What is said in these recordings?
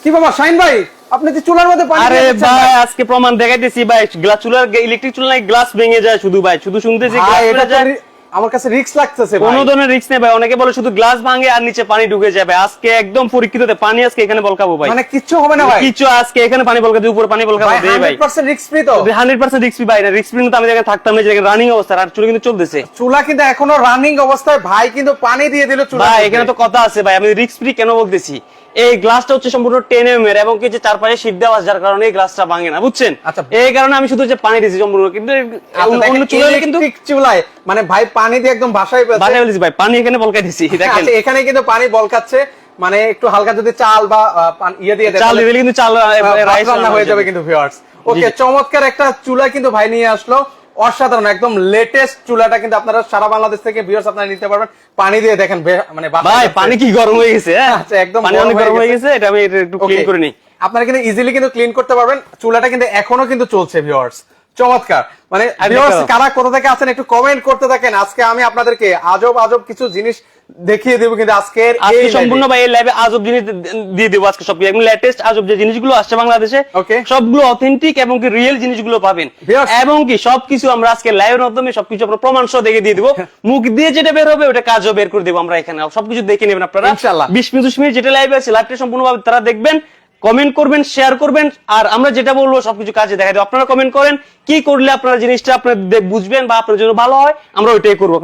কি বাবা শাইন ভাই, আপনি যে চুলার মধ্যে পানি আরে দিয়ে দিচ্ছেন ভাই আজকে প্রমাণ দেখাইতেছি ভাই, গ্লাস চুলার ইলেকট্রিক চুলায় গ্লাস ভেঙে যায় শুধু ভাই, শুধু শুনতেছি ভাই, গ্লাস এটা ভেঙে যায়। আমার কাছে রিস্ক লাগতেছে ভাই। কোনো ধরনের রিস্ক নেই ভাই, অনেকে বলে শুধু গ্লাস ভাঙে আর নিচে পানি ঢুকে যাবে, আজকে একদম পরীক্ষিততে পানি আজকে এখানে বলকাবো ভাই, মানে কিচ্ছু হবে না ভাই? কিছু আজকে এখানে পানি বলকাবো, উপরে পানি বলকাবো ভাই দেই ভাই 100% রিস্ক ফ্রি তো? 100% রিস্ক ফ্রি ভাই, না রিস্ক ফ্রি তো আমি এখানে থাকতাম না, যে রানিং অবস্থা আর চুলা কিন্তু চলতেছে চুলা কিন্তু এখনো রানিং অবস্থায়, ভাই কিন্তু পানি দিয়ে দিল চুলা। ভাই এখানে তো কথা আছে ভাই, আমি রিস্ক ফ্রি কেন বলতেছি, এই গ্লাসটা হচ্ছে সম্পূর্ণ 10 mm এর এবং কিছু চারপাশে শীট দেওয়া, যার কারণে এই গ্লাসটা ভাঙে না, বুঝছেন? আচ্ছা। এই কারণে আমি শুধু যে পানি দিয়েছি সম্পূর্ণ, কিন্তু অন্য চুলায় কিন্তু ইলেকট্রিক চুলায় মানে ভাই পানি দিয়ে একদম ভাষায় বাসায় বলেছি ভাই, পানি এখানে বলকাই দিছি দেখেন, আচ্ছা, এখানে কিন্তু পানি বলকাচ্ছে, মানে একটু হালকা যদি চাল বা ইয়ে দিয়ে দেন চাল দিলে কিন্তু চাল ভাত রাইস রান্না হয়ে যাবে কিন্তু ভিউয়ার্স। ওকে, চমৎকার একটা চুলা কিন্তু ভাই নিয়ে আসলো, অসাধারণ একদম লেটেস্ট চুলাটা কিন্তু আপনারা সারা বাংলাদেশ থেকে ভিউয়ার্স আপনারা নিতে পারবেন। পানি দিয়ে দেখেন মানে ভাই পানি কি গরম হয়ে গেছে? আচ্ছা, একদম পানি অনেক গরম হয়ে গেছে, এটা আমি একটু ক্লিন করে নিই। আপনারা কিন্তু ইজিলি কিন্তু ক্লিন করতে পারবেন, চুলাটা কিন্তু এখনো কিন্তু চলছে ভিউয়ার্স। চমৎকার, মানে ভিউয়ার্স কারা কোথা থেকে আছেন একটু কমেন্ট করতে থাকেন। আজকে আমি আপনাদেরকে আজব আজব কিছু জিনিস দেখিয়ে দেব কিন্তু আজকের এই সম্পূর্ণ ভাই এই লাইভে আজব জিনিস দিয়ে দেবো আজকে, সব একদম লেটেস্ট আজব যে জিনিসগুলো আসছে বাংলাদেশে, সবগুলো অথেন্টিক এবং কি রিয়েল জিনিসগুলো পাবেন, এবং কি সবকিছু আমরা আজকে লাইভের মাধ্যমে সবকিছু আমরা প্রমাণ সহ দেখে দিয়ে দিব, মুখ দিয়ে যেটা বের হবে ওটা কাজও বের করে দেবো আমরা এখানে, সবকিছু দেখে নেবেন আপনারা ইনশাআল্লাহ। 20 মিনিট যেটা লাইভে আছে লাইভটা সম্পূর্ণভাবে তারা দেখবেন, কমেন্ট করবেন, শেয়ার করবেন, আর আমরা যেটা বলবো সবকিছু কাজে দেখা দেবো। আপনারা কমেন্ট করেন কি করলে আপনারা জিনিসটা আপনারা বুঝবেন বা আপনার জন্য ভালো হয়, আমরা ওইটাই করবো।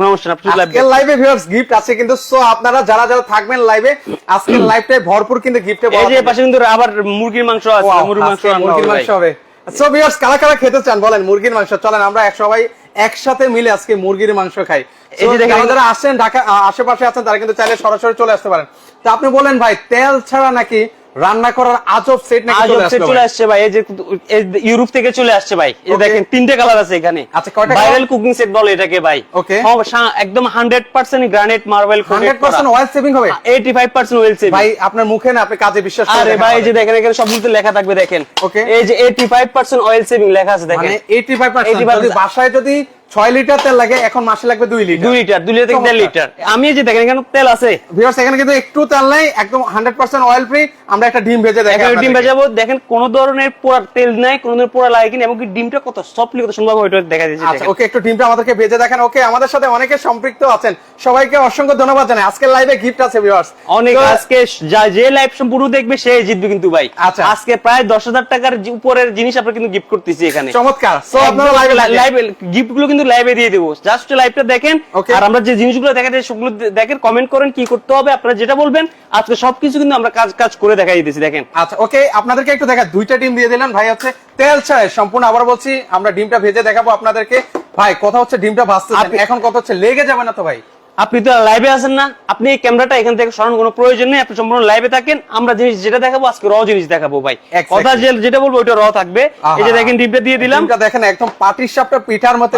আজকের লাইভে ভিউয়ার্স গিফট আছে কিন্তু, সো আপনারা যারা যারা থাকবেন লাইভে আজকের লাইভটাই ভরপুর কিন্তু গিফটে। এই যে পাশে কিন্তু আবার মুরগির মাংস আছে, মুরগির মাংস হবে। সো ভিউয়ার্স কারা কারা খেতে চান বলেন মুরগির মাংস? চলেন আমরা সবাই একসাথে মিলে আজকে মুরগির মাংস খাই। এই যে দেখেন যারা আসেন ঢাকা আশেপাশে আছেন তারা কিন্তু চাইলে সরাসরি চলে আসতে পারেন। তো আপনি বলেন ভাই তেল ছাড়া নাকি রান্না করার আজব সেট নাকি চলে আসছে ভাই? এই যে ইউরোপ থেকে চলে আসছে ভাই, এই দেখেন তিনটে কালার আছে এখানে। আচ্ছা, কয়টা? ভাইরাল কুকিং সেট বলে এটাকে ভাই। ওকে, একদম 100% গ্রানাইট মার্বেল, 100% অয়েল সেভিং হবে, 85% অয়েল সেভিং। ভাই আপনার মুখে না, আপনি কাজে বিশ্বাস করেন? আরে ভাই এই যে দেখেন এখানে সবগুলোতে লেখা থাকবে দেখেন। ওকে, এই যে 85% অয়েল সেভিং লেখা আছে দেখেন, মানে 85%। যদি বাসায় যদি 6 লিটার তেল লাগে, এখন মাসে লাগবে 2 লিটার। 2 লিটার 2 লিটার থেকে 1.5 লিটার। আমি এই যে দেখেন এখানে তেল আছে ভিউয়ার্স, এখানে কিন্তু একটু তেল নাই, একদম 100% অয়েল ফ্রি। আমরা একটা ডিম ভেজে দেখাই, একটা ডিম ভেজাবো, দেখেন কোন ধরনের পোড়া তেল নাই, কোন ধরনের পোড়া লাগে কিনা, এবং কি ডিমটা কত সফটলি কত সুন্দর ওইটা দেখা দিয়েছে। আচ্ছা ওকে, একটু ডিমটা আমাদেরকে ভেজে দেখেন। ওকে, আমাদের সাথে অনেকে সম্পৃক্ত আছেন, সবাইকে অসংখ্য ধন্যবাদ জানাই। আজকের লাইভে গিফট আছে ভিউয়ার্স অনেক, আজকে যে লাইভ সম্পূর্ণ দেখবে সে জিতবে কিন্তু ভাই। আচ্ছা, আজকে প্রায় 10,000 টাকার উপরের জিনিস আমরা কিন্তু গিফট করতেছি এখানে। চমৎকার। সো আপনারা লাইভে গিফট গুলো কিন্তু লাইভে দিয়ে দেবো, জাস্ট লাইভটা দেখেন আর আমরা যে জিনিসগুলো দেখাতে সবগুলো দেখেন, কমেন্ট করেন কি করতে হবে, আপনারা যেটা বলবেন আজকে সবকিছু কিন্তু আমরা কাজ করে দেখাই দিতেছি দেখেন। আচ্ছা ওকে, আপনাদেরকে একটু দেখা, দুইটা ডিম দিয়ে দিলেন ভাই, হচ্ছে তেল ছাড়াই সম্পূর্ণ। আবার বলছি আমরা ডিমটা ভেজে দেখাবো আপনাদেরকে। ভাই কথা হচ্ছে ডিমটা ভাজতেছেন, এখন কথা হচ্ছে লেগে যাবে না তো ভাই? আপনি তো লাইভে আছেন না, আপনি এই ক্যামেরাটা এখান থেকে সরানোর কোনো প্রয়োজন নেই, আপনি সম্পূর্ণ লাইভে থাকেন। আমরা জিনিস যেটা দেখাবো আজকে র জিনিস দেখাবো ভাই, কথা যেটা বলবো ওইটা র থাকবে। এই যে দেখেন ডিমটা দিয়ে দিলাম, ডিমটা দেখেন একদম পাটিসাপটা পিঠার মতো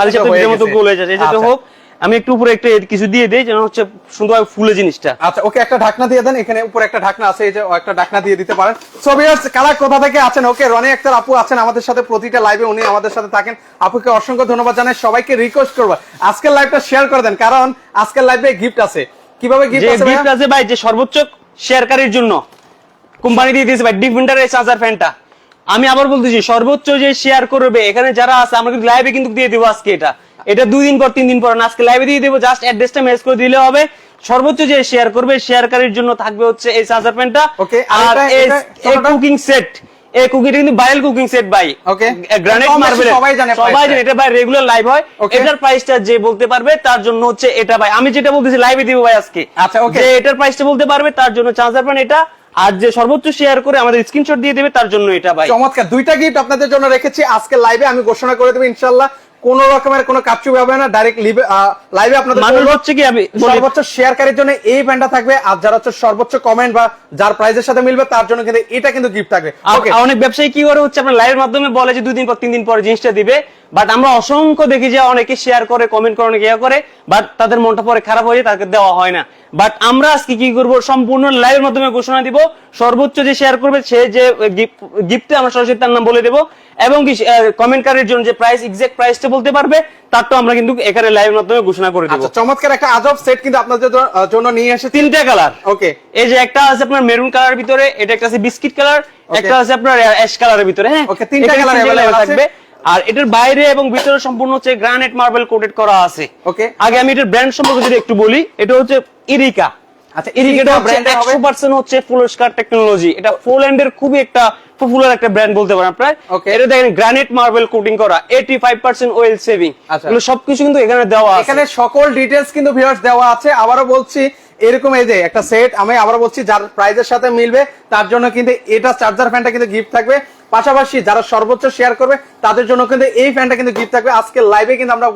গোল হয়ে যাচ্ছে। এই যে হোক আমি একটু উপরে একটা কিছু দিয়ে দেই যেন হচ্ছে সুন্দরভাবে ফুলে জিনিসটা। আচ্ছা ওকে, একটা ঢাকনা দিয়ে দেন, এখানে উপরে একটা ঢাকনা আছে, এই যে একটা ঢাকনা দিয়ে দিতে পারেন। সো ভিউয়ার্স কারা কোথা থেকে আছেন? ওকে, রনি আক্তার আপু আছেন আমাদের সাথে প্রতিটা লাইভে, উনি আমাদের সাথে থাকেন। আপুকে অসংখ্য ধন্যবাদ জানাই। সবাইকে রিকোয়েস্ট করব আজকের লাইভটা শেয়ার করে দেন, কারণ আজকের লাইভে গিফট আছে। কিভাবে গিফট আছে? গিফট আছে ভাই যে সর্বোচ্চ শেয়ারকারীর জন্য কোম্পানি দিয়ে দিয়েছে ভাই ডিফেন্ডার এই চার্জার ফ্যানটা। আমি আবার বলতেছি সর্বোচ্চ যে শেয়ার করবে এখানে যারা আছে, আমরা কিন্তু লাইভে কিন্তু দিয়ে দেবো আজকে। এটা 2 দিন পর 3 দিন পর না, আজকে লাইভে দিয়ে দেবো। জাস্ট অ্যাড্রেসটা মেসেজ করে দিলে হবে। সর্বোচ্চ যে শেয়ার করবে শেয়ারকারীর জন্য থাকবে হচ্ছে এই চার্জার ফ্যানটা। ওকে, আর এই কুকিং সেট, এই কুকিং কিন্তু ভাইরাল কুকিং সেট ভাই। ওকে, গ্রানাইট মার্বেল সবাই জানে এটা ভাই রেগুলার লাইভ হয়। এটার প্রাইসটা যে বলতে পারবে তার জন্য হচ্ছে এটা ভাই, আমি যেটা বলতেছি লাইভে দিব ভাই আজকে। আচ্ছা ওকে, যে এটার প্রাইসটা বলতে পারবে তার জন্য চার্জার ফ্যান এটা, আর যে সর্বোচ্চ শেয়ার করে আমাদের স্ক্রিনশট দিয়ে দেবে তার জন্য এটা ভাই। চমৎকার, দুইটা গিফট আপনাদের জন্য রেখেছি আজকে লাইভে। আমি ঘোষণা করে দেব ইনশাআল্লাহ, কোন রকমের কোনো কাপচুপ হবে না, ডাইরেক্ট লাইভে আপনাদের মানুষ হচ্ছে কি আমি সর্বোচ্চ শেয়ারকারীর জন্য এই ব্যান্ডটা থাকবে, আর যারা হচ্ছে সর্বোচ্চ কমেন্ট বা যার প্রাইজের সাথে মিলবে তার জন্য কিন্তু এটা কিন্তু গিফট থাকবে। অনেক ব্যবসায়ী কি করে হচ্ছে আপনার লাইভের মাধ্যমে বলে যে 2 দিন পর 3 দিন পর জিনিসটা দিবে, বাট আমরা অসংখ্য দেখি যে অনেকে শেয়ার করে, কমেন্ট করে, অনেকে ইয়া করে, বাট তাদের মনটা পরে খারাপ হয়ে যায়, তাকে দেওয়া হয় না। বাট আমরা আজকে কি করব, সম্পূর্ণ লাইভের মাধ্যমে ঘোষণা দিব, সর্বোচ্চ যে শেয়ার করবে সে যে গিফটে আমরা সরাসরি তার নাম বলে দেব, এবং কি কমেন্টকারীর জন্য যে প্রাইস, এক্সাক্ট প্রাইসটা বলতে পারবে, তারটা আমরা কিন্তু এখানে লাইভের মাধ্যমে ঘোষণা করে দেব। চমৎকার একটা আজব সেট কিন্তু আপনাদের জন্য নিয়ে এসেছি, 3টা কালার। ওকে, এই যে একটা আছে আপনার মেরুন কালারের ভিতরে, এটা একটা আছে বিস্কিট কালার, একটা আছে আপনার অ্যাশ কালারের ভিতরে। হ্যাঁ, ওকে, 3টা কালার अवेलेबल থাকবে। আর এটার বাইরে এবং ভিতরে সম্পূর্ণ হচ্ছে গ্রানাইট মার্বেল কোটেড করা আছে। ওকে, আগে আমি এটার ব্র্যান্ড সম্পর্কে যদি একটু বলি, এটা হচ্ছে ইরিকা। আচ্ছা, ইরিকা ব্র্যান্ড 100% হচ্ছে ফুল স্কার টেকনোলজি। এটা পোল্যান্ডের খুবই একটা পপুলার একটা ব্র্যান্ড বলতে পারেন আপনারা। এটা দেখেন গ্রানাইট মার্বেল কোটিং করা, 85% অয়েল সেভিং। এগুলো সবকিছু কিন্তু এখানে দেওয়া আছে, এখানে সকল ডিটেইলস কিন্তু ভিউয়ার্স দেওয়া আছে। আবারও বলছি, এরকম এই যে একটা সেট, আমি আবারও বলছি, যার প্রাইজের সাথে মিলবে তার জন্য কিন্তু এটা চার্জার ফ্যানটা কিন্তু গিফট থাকবে। পাশাপাশি যারা সর্বোচ্চ শেয়ার করবে তাদের জন্য কিন্তু এই ফ্যানটা কিন্তু গিফট থাকবে। আজকে লাইভে কিন্তু আমরা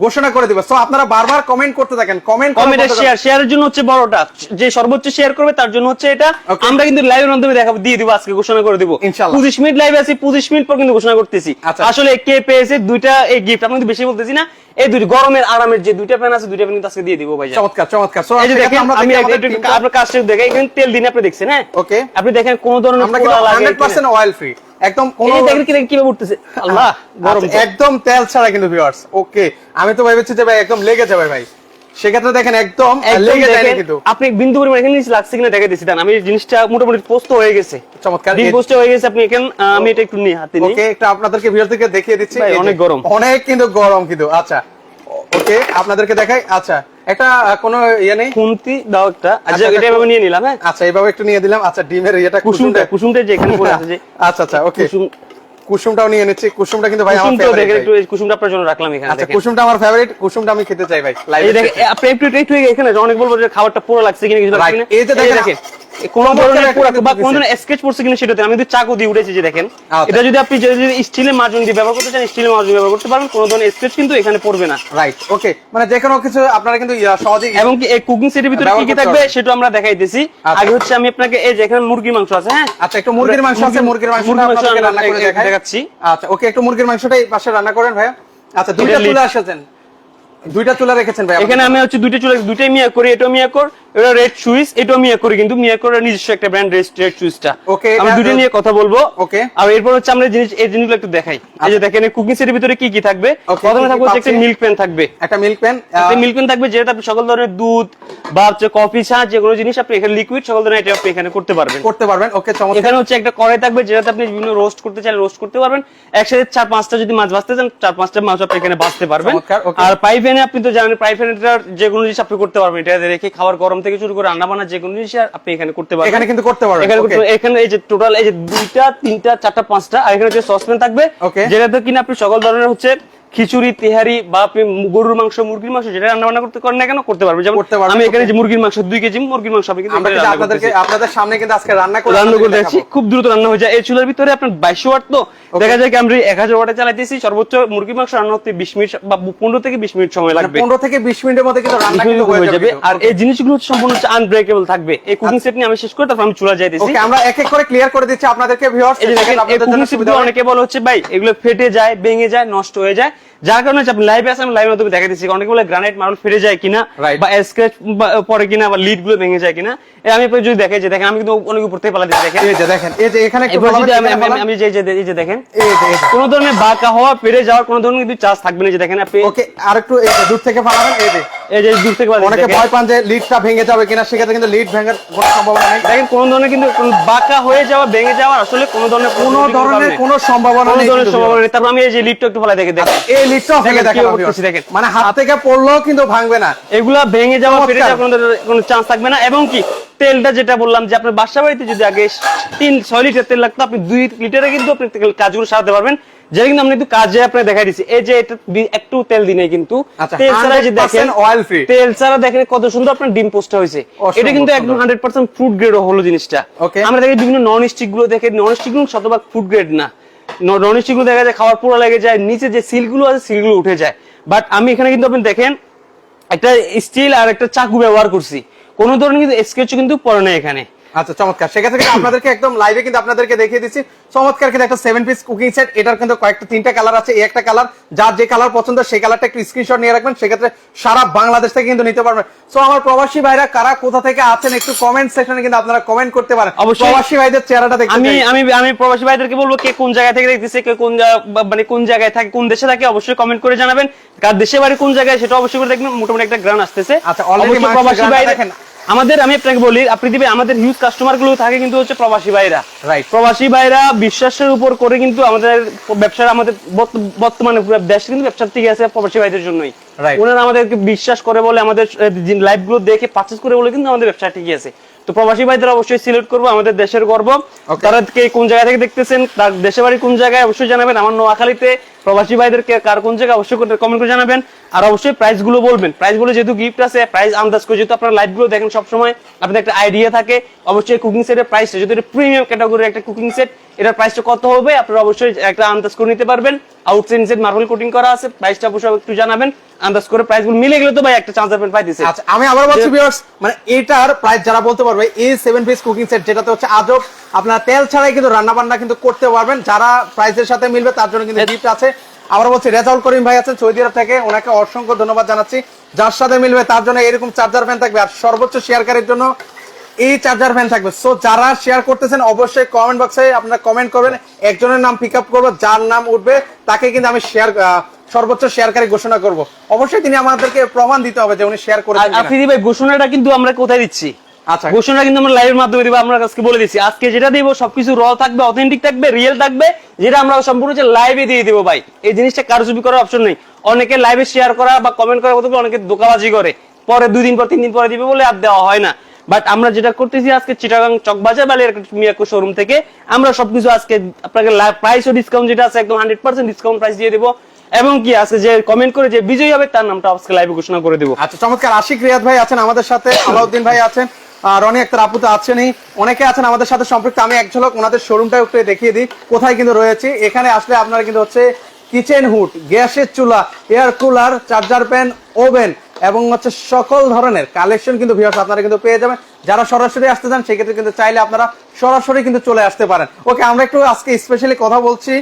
ঘোষণা করে দিব। সো আপনারা বারবার কমেন্ট করতে থাকেন, কমেন্টে শেয়ারের জন্য হচ্ছে বড়টা, যে সর্বোচ্চ শেয়ার করবে তার জন্য হচ্ছে এটা। আমরা কিন্তু লাইভের মাধ্যমে দেখাবো, দিয়ে দিব, আজকে ঘোষণা করে দিব ইনশাআল্লাহ। 25 মিনিট লাইভে আছি, 25 মিনিট পর কিন্তু ঘোষণা করতেছি। আসলে কে পেয়েছে দুইটা এই গিফট, আমি কিন্তু বেশি বলতেছি না, এই দুই গরমের আরামের যে দুইটা ফ্যান আছে, দুইটা ফ্যান কিন্তু আজকে দিয়ে দিব ভাই। চমৎকার চমৎকার। সো এই যে দেখেন, আমি আপনার কাছে দেখেন, এখানে তেল দিন আপনি দেখছেন। হ্যাঁ, ওকে, আপনি দেখেন কোন ধরনের আমরা কিন্তু 100% অয়েল ফ্রি, একদম কোন দেখেন কিভাবে উঠতেছে, আল্লাহ গরম, একদম তেল ছাড়া কিন্তু ভিউয়ার্স। ওকে, আমি তো ভেবেছি যে ভাই একদম লেগে যাবে ভাই, সেক্ষেত্রে দেখেন একদম লেগে যায় না কিন্তু। আপনি বিন্দু পরিমাণ এখানে নিচে লাগছে কিনা দেখে দিছি, আমি জিনিসটা মোটামুটি পোস্ট হয়ে গেছে। চমৎকার, ডিপ পোস্ট হয়ে গেছে। আপনি এখানে, আমি এটা একটু নিয়ে হাতে নিই। ওকে, এটা আপনাদেরকে ভিউয়ারদেরকে দেখিয়ে দিচ্ছি। অনেক গরম, অনেক কিন্তু গরম কিন্তু। আচ্ছা, ওকে, আপনাদেরকে দেখাই। আচ্ছা, একটা কোনো ইয়ে নেই, খুন্তি দাও একটা। আচ্ছা, এটা এভাবে নিয়ে নিলাম। হ্যাঁ, আচ্ছা, এইভাবে একটু নিয়ে দিলাম। আচ্ছা, ডিমের ইয়েটা, কুসুমটা যে এখানে পড়ে আছে যে, আচ্ছা আচ্ছা, ওকে, কুসুমটাও নিয়ে নিচ্ছি। কুসুমটা কিন্তু ভাই আমার ফেভারিট। দেখেন একটু কুসুমটা আপনার জন্য রাখলাম এখানে। আচ্ছা, কুসুমটা আমার ফেভারিট, কুসুমটা আমি খেতে চাই ভাই লাইভে। এই দেখেন, আপনি একটু এখানে অনেক বলবো যে খাবারটা পুরো লাগছে কিনা, কিছু লাগছে কিনা। এই যে দেখেন কোন ধরনের পুরো বা কোন ধরনের স্কেচ পড়ছে কিনা সেটাতে আমি যদি চাকু দিয়ে উঠেছি, যে দেখেন, এটা যদি আপনি যদি স্টিলের মার্জন দিয়ে ব্যবহার করতে চান, স্টিলের মার্জন ব্যবহার করতে পারেন, কোন ধরনের স্কেচ কিন্তু এখানে পড়বে না। রাইট, ওকে, মানে যে কোনো কিছু আপনারা কিন্তু সহজেই। এবং কি এই কুকিং সেটের ভিতরে কি কি থাকবে সেটা আমরা দেখাইতেছি। আগে হচ্ছে আমি আপনাকে এই যে এখানে মুরগির মাংস আছে। হ্যাঁ, আচ্ছা, একটু মুরগির মাংস আছে, মুরগির মাংসটা আপনাদেরকে রান্না করে দেখাচ্ছি। আচ্ছা, ওকে, একটু মুরগির মাংসটাই পাশে রান্না করেন ভাইয়া। আচ্ছা, দুইটা চুলা আসছেন, দুইটা চুলা রেখেছেন ভাই এখানে। আমি হচ্ছে দুইটা চুলা, দুইটাই মিয়া করি, এটাও মিয়া কর, এটা রেড সুইস, এটাও মিয়া করি, কিন্তু মিয়া করার নিজস্ব একটা ব্র্যান্ড রেড সুইসটা। ওকে, আমি দুইটা নিয়ে কথা বলবো। ওকে, আর এরপর হচ্ছে আমরা এই জিনিসগুলো একটু দেখাই। এই যে দেখেন, কুকিং সেটের ভিতরে কি কি থাকবে। প্রথমে থাকবে হচ্ছে একটা মিল্ক প্যান থাকবে, একটা মিল্ক প্যান, মিল্ক প্যান থাকবে, যেটা আপনি সকল ধরনের দুধ বা হচ্ছে কফি, চা, যে কোনো জিনিস আপনি এখানে লিকুইড সকল ধরনের এটা আপনি এখানে করতে পারবেন। ওকে, চমৎকার। এখানে হচ্ছে একটা কড়াই থাকবে, যেটাতে আপনি বিভিন্ন রোস্ট করতে চাইলে রোস্ট করতে পারবেন। একসাথে 4-5টা যদি মাছ ভাজতে চান, 4-5টা মাছ আপনি এখানে ভাজতে পারবেন। আর ফ্রাই প্যানে আপনি তো জানেন, ফ্রাই প্যানে যে কোনো জিনিস আপনি করতে পারবেন, এটা রেখে খাবার গরম থেকে শুরু করে রান্না বান্না যে কোনো জিনিস আপনি এখানে করতে পারবেন। এখানে কিন্তু করতে পারবেন। এখানে এই যে টোটাল এই যে 2টা 3টা 4টা 5টা, আর এখানে যে সসপ্যান থাকবে, যেটাতে কিনা আপনি সকল ধরনের হচ্ছে খিচুড়ি, তেহারি বা আপনি গরুর মাংস, মুরগির মাংস যেটা রান্না বান্না করতে করেন না কেন করতে পারবেন। যেমন আমি এখানে যে মুরগির মাংস 2 কেজি মুরগির মাংস আমি কিন্তু আপনাদের সামনে কিন্তু আজকে রান্না করে দেখাচ্ছি। খুব দ্রুত রান্না হয়ে যায়। এই চুলার ভিতরে আপনার 2200 ওয়াট, তো দেখা যায় কি আমরা 1000 ওয়াটে চালাইতেছি। সর্বোচ্চ মুরগির মাংস রান্না হতে 20 মিনিট বা 15 থেকে 20 মিনিট সময় লাগবে। 15 থেকে 20 মিনিটের মধ্যে কিন্তু রান্না কিন্তু হয়ে যাবে। আর এই জিনিসগুলো সম্পূর্ণ আনব্রেকেবল থাকবে। এই কুকিং সেট নিয়ে আমি শেষ করে তারপর আমি চুলা যাইতেছি। ওকে, আমরা এক এক করে ক্লিয়ার করে দিচ্ছি আপনাদেরকে ভিউয়ার্স। এই দেখেন, এই কুকিং সেটগুলো অনেকে বলে হচ্ছে ভাই এগুলো ফেটে যায়, ভেঙে যায়, নষ্ট হয়ে যায়, যার কারণে আপনি লাইভে আসেন, লাইভের মাধ্যমে দেখা দিচ্ছি। অনেকে বলে গ্রানাইট মার্বেল ফেটে যায় কিনা, বা স্ক্র্যাচ পড়ে কিনা, বা লিড গুলো ভেঙে যায় কিনা। আমি যদি দেখে যে দেখেন, আমি কিন্তু অনেক উপর থেকে পালা দিচ্ছি। দেখেন, এই যে দেখেন, এই যে এখানে একটু আমি যে দেখেন, কোন ধরনের বাঁকা হওয়া, ফেটে যাওয়ার কোন ধরনের কিন্তু চান্স থাকবে না। যে দেখেন আপনি, ওকে, আরেকটু দূর থেকে ফালাবেন। এই যে দূর থেকে অনেকে ভয় পান যে লিডটা ভেঙে যাবে কিনা, সেক্ষেত্রে কিন্তু লিড ভাঙার কোনো সম্ভাবনা নেই। দেখেন, কোন ধরনের কিন্তু বাঁকা হয়ে যাওয়া, ভেঙে যাওয়া আসলে কোন ধরনের কোনো সম্ভাবনা নেই। তারপর আমি এই যে লিডটা একটু ফালাই দেখে দেখেন, এই লিডটাও ভেঙে দেখেন, মানে হাত থেকে পড়লেও কিন্তু ভাঙবে না। এগুলা ভেঙে যাওয়া, ফেটে যাওয়ার কোনো চান্স থাকবে না। এবং কি তেলটা যেটা বললাম যে আপনার বাসা বাড়িতে যদি আগে 3-6 লিটার তেল লাগতো, আপনি 2 লিটারে কিন্তু আপনি কাজগুলো সারাতে পারবেন। যেটা কিন্তু আমি একটু কাজে আপনাকে দেখাই দিচ্ছি। এই যে এটা একটু তেল দিনে কিন্তু তেল ছাড়া, যে দেখেন অয়েল ফ্রি, তেল ছাড়া দেখেন কত সুন্দর আপনার ডিম পোস্টটা হয়েছে। এটা কিন্তু একদম 100% ফুড গ্রেড হলো জিনিসটা। আমরা দেখি বিভিন্ন নন স্টিক গুলো, দেখে নন স্টিক গুলো শতভাগ ফুড গ্রেড না। নন স্টিক গুলো দেখা যায় খাওয়ার পুরো লেগে যায়, নিচে যে সিল গুলো আছে সিল গুলো উঠে যায়। বাট আমি এখানে কিন্তু আপনি দেখেন একটা স্টিল আর একটা চাকু ব্যবহার করছি, কোন ধরনের কিন্তু স্কেচ কিন্তু পড়ে না এখানে। আচ্ছা চমৎকার, সেক্ষেত্রে কিন্তু আপনাদেরকে একদম লাইভে কিন্তু আপনাদেরকে দেখিয়ে দিচ্ছি চমৎকার কিন্তু একটা 7 পিস কুকিং সেট। এটার কিন্তু কয়েকটা 3টা কালার আছে, এই একটা কালার, যার যে কালার পছন্দ সেই কালারটা একটু স্ক্রিনশট নিয়ে রাখবেন, সেক্ষেত্রে সারা বাংলাদেশ থেকে কিন্তু নিতে পারবেন। সো আমার প্রবাসী ভাইরা কারা কোথা থেকে আছেন একটু কমেন্ট সেকশনে কিন্তু আপনারা কমেন্ট করতে পারেন। প্রবাসী ভাইদের চেহারাটা দেখতে আমি প্রবাসী ভাইদেরকে বলবো কে কোন জায়গা থেকে দেখতেছে, কে কোন মানে কোন জায়গায় থাকে, কোন দেশে থাকে, অবশ্যই কমেন্ট করে জানাবেন। কার দেশে বাড়ি কোন জায়গায় সেটা অবশ্যই করে দেখবেন। মোটামুটি একটা গ্রান আসতেছে। আচ্ছা অলরেডি প্রবাসী ভাই দেখেন আমাদের, আমি আপনাকে বলি, আপনি দিবে আমাদের হিউজ কাস্টমার গুলো থাকে কিন্তু হচ্ছে প্রবাসী ভাইরা। রাইট, প্রবাসী ভাইরা বিশ্বাসের উপর করে কিন্তু আমাদের ব্যবসার, আমাদের বর্তমানে পুরো দেশ কিন্তু ব্যবসার থেকে আছে প্রবাসী ভাইদের জন্যই। ওনারা আমাদেরকে বিশ্বাস করে বলে, আমাদের লাইভ গুলো দেখে পারচেজ করে বলে কিন্তু আমাদের ব্যবসা ঠিকই আছে। তো প্রবাসী ভাইদের অবশ্যই সিলেক্ট করবো, আমাদের দেশের গর্ব। তারা কোন জায়গা থেকে দেখতেছেন, তার দেশের বাড়ি কোন জায়গায় অবশ্যই জানাবেন। আমার নোয়াখালীতে প্রবাসী ভাইদেরকে কার কোন জায়গায় অবশ্যই কমেন্ট করে জানাবেন। আর অবশ্যই প্রাইস গুলো বলবেন, প্রাইস গুলো যেহেতু গিফট আছে, প্রাইস আন্দাজ করে যেহেতু আপনারা লাইভ গুলো দেখেন সবসময়, আপনাদের একটা আইডিয়া থাকে। অবশ্যই কুকিং সেটের প্রাইস যেহেতু এটা প্রিমিয়াম ক্যাটাগরির একটা কুকিং সেট, এটার প্রাইসটা কত হবে আপনারা অবশ্যই একটা আন্দাজ করে নিতে পারবেন। আউটসাইড ইনসাইড মার্বেল কোটিং করা আছে, প্রাইসটা অবশ্যই একটু জানাবেন। আন্দাজ করে প্রাইস গুলো মিলে গেলে তো ভাই একটা চান্স আপনি পাইতেছেন। আচ্ছা আমি আবার বলছি ভিউয়ার্স, মানে এটার প্রাইস যারা বলতে পারবে, এই 7 পিস কুকিং সেট যেটাতে হচ্ছে আজব আপনারা তেল ছাড়াই কিন্তু রান্না বান্না কিন্তু করতে পারবেন, যারা প্রাইসের সাথে মিলবে তার জন্য কিন্তু গিফট আছে। আবার বলছি রেজাউল করিম ভাই আছেন সৌদি আরব থেকে, ওনাকে অসংখ্য ধন্যবাদ জানাচ্ছি। যার সাথে মিলবে তার জন্য এরকম চার্জার ফ্যান থাকবে, আর সর্বোচ্চ শেয়ারকারীর জন্য এই চার্জার ফ্যান থাকবে। সো যারা শেয়ার করতেছেন অবশ্যই কমেন্ট বক্সে আপনারা কমেন্ট করবেন, একজনের নাম পিক আপ করবো, যার নাম উঠবে তাকে কিন্তু আমি সর্বোচ্চ শেয়ারকারী ঘোষণা করব। অবশ্যই তিনি আমাদেরকে প্রমাণ দিতে হবে যে উনি শেয়ার করেছেন। আফ্রিদি ভাই ঘোষণাটা কিন্তু আমরা কোথায় দিচ্ছি? আচ্ছা ঘোষণা কিন্তু আমরা লাইভের মাধ্যমে দিব, আমরা আজকে বলে দিচ্ছি। আজকে যেটা দিব সবকিছু র থাকবে, অথেন্টিক থাকবে, রিয়েল থাকবে, যেটা আমরা সম্পূর্ণ লাইভে দিয়ে দিব ভাই। এই জিনিসটা কারচুপি করার অপশন নেই। অনেকে লাইভে শেয়ার করা বা কমেন্ট করার কথা, অনেকে ধোঁকাবাজি করে, পরে 2 দিন পর 3 দিন পরে দিবে বলে আর দেওয়া হয় না। বাট আমরা যেটা করতেছি আজকে চিটাগাং চকবাজার বালিয়ার মিয়াকো শোরুম থেকে আমরা সবকিছু আজকে আপনাকে প্রাইস ও ডিসকাউন্ট যেটা আছে একদম 100% ডিসকাউন্ট প্রাইস দিয়ে দেবো। এবং কি আছে যে কমেন্ট করে যে বিজয়ী হবে তার নামটা আজকে লাইভে ঘোষণা করে দেবো। আচ্ছা চমৎকার। আশিক রিয়াদ ভাই আছেন আমাদের সাথে, আলাউদ্দিন ভাই আছেন, রনি আক্তার আপু তো আছেনই, অনেকে আছেন আমাদের সাথে সম্পৃক্ত। আমি এক ঝলক ওনাদের শোরুমটা একটু দেখিয়ে দিই কোথায় কিন্তু রয়েছে। এখানে আসলে আপনারা কিন্তু হচ্ছে কিচেন হুড, গ্যাসের চুলা, air cooler, charger pan, oven এবং হচ্ছে সকল ধরনের কালেকশন কিন্তু ভিউয়ার্স আপনারা কিন্তু পেয়ে যাবেন। যারা সরাসরি আসতে চান সেক্ষেত্রে কিন্তু চাইলে আপনারা সরাসরি কিন্তু চলে আসতে পারেন। ওকে, আমরা একটু আজকে স্পেশালি কথা বলছি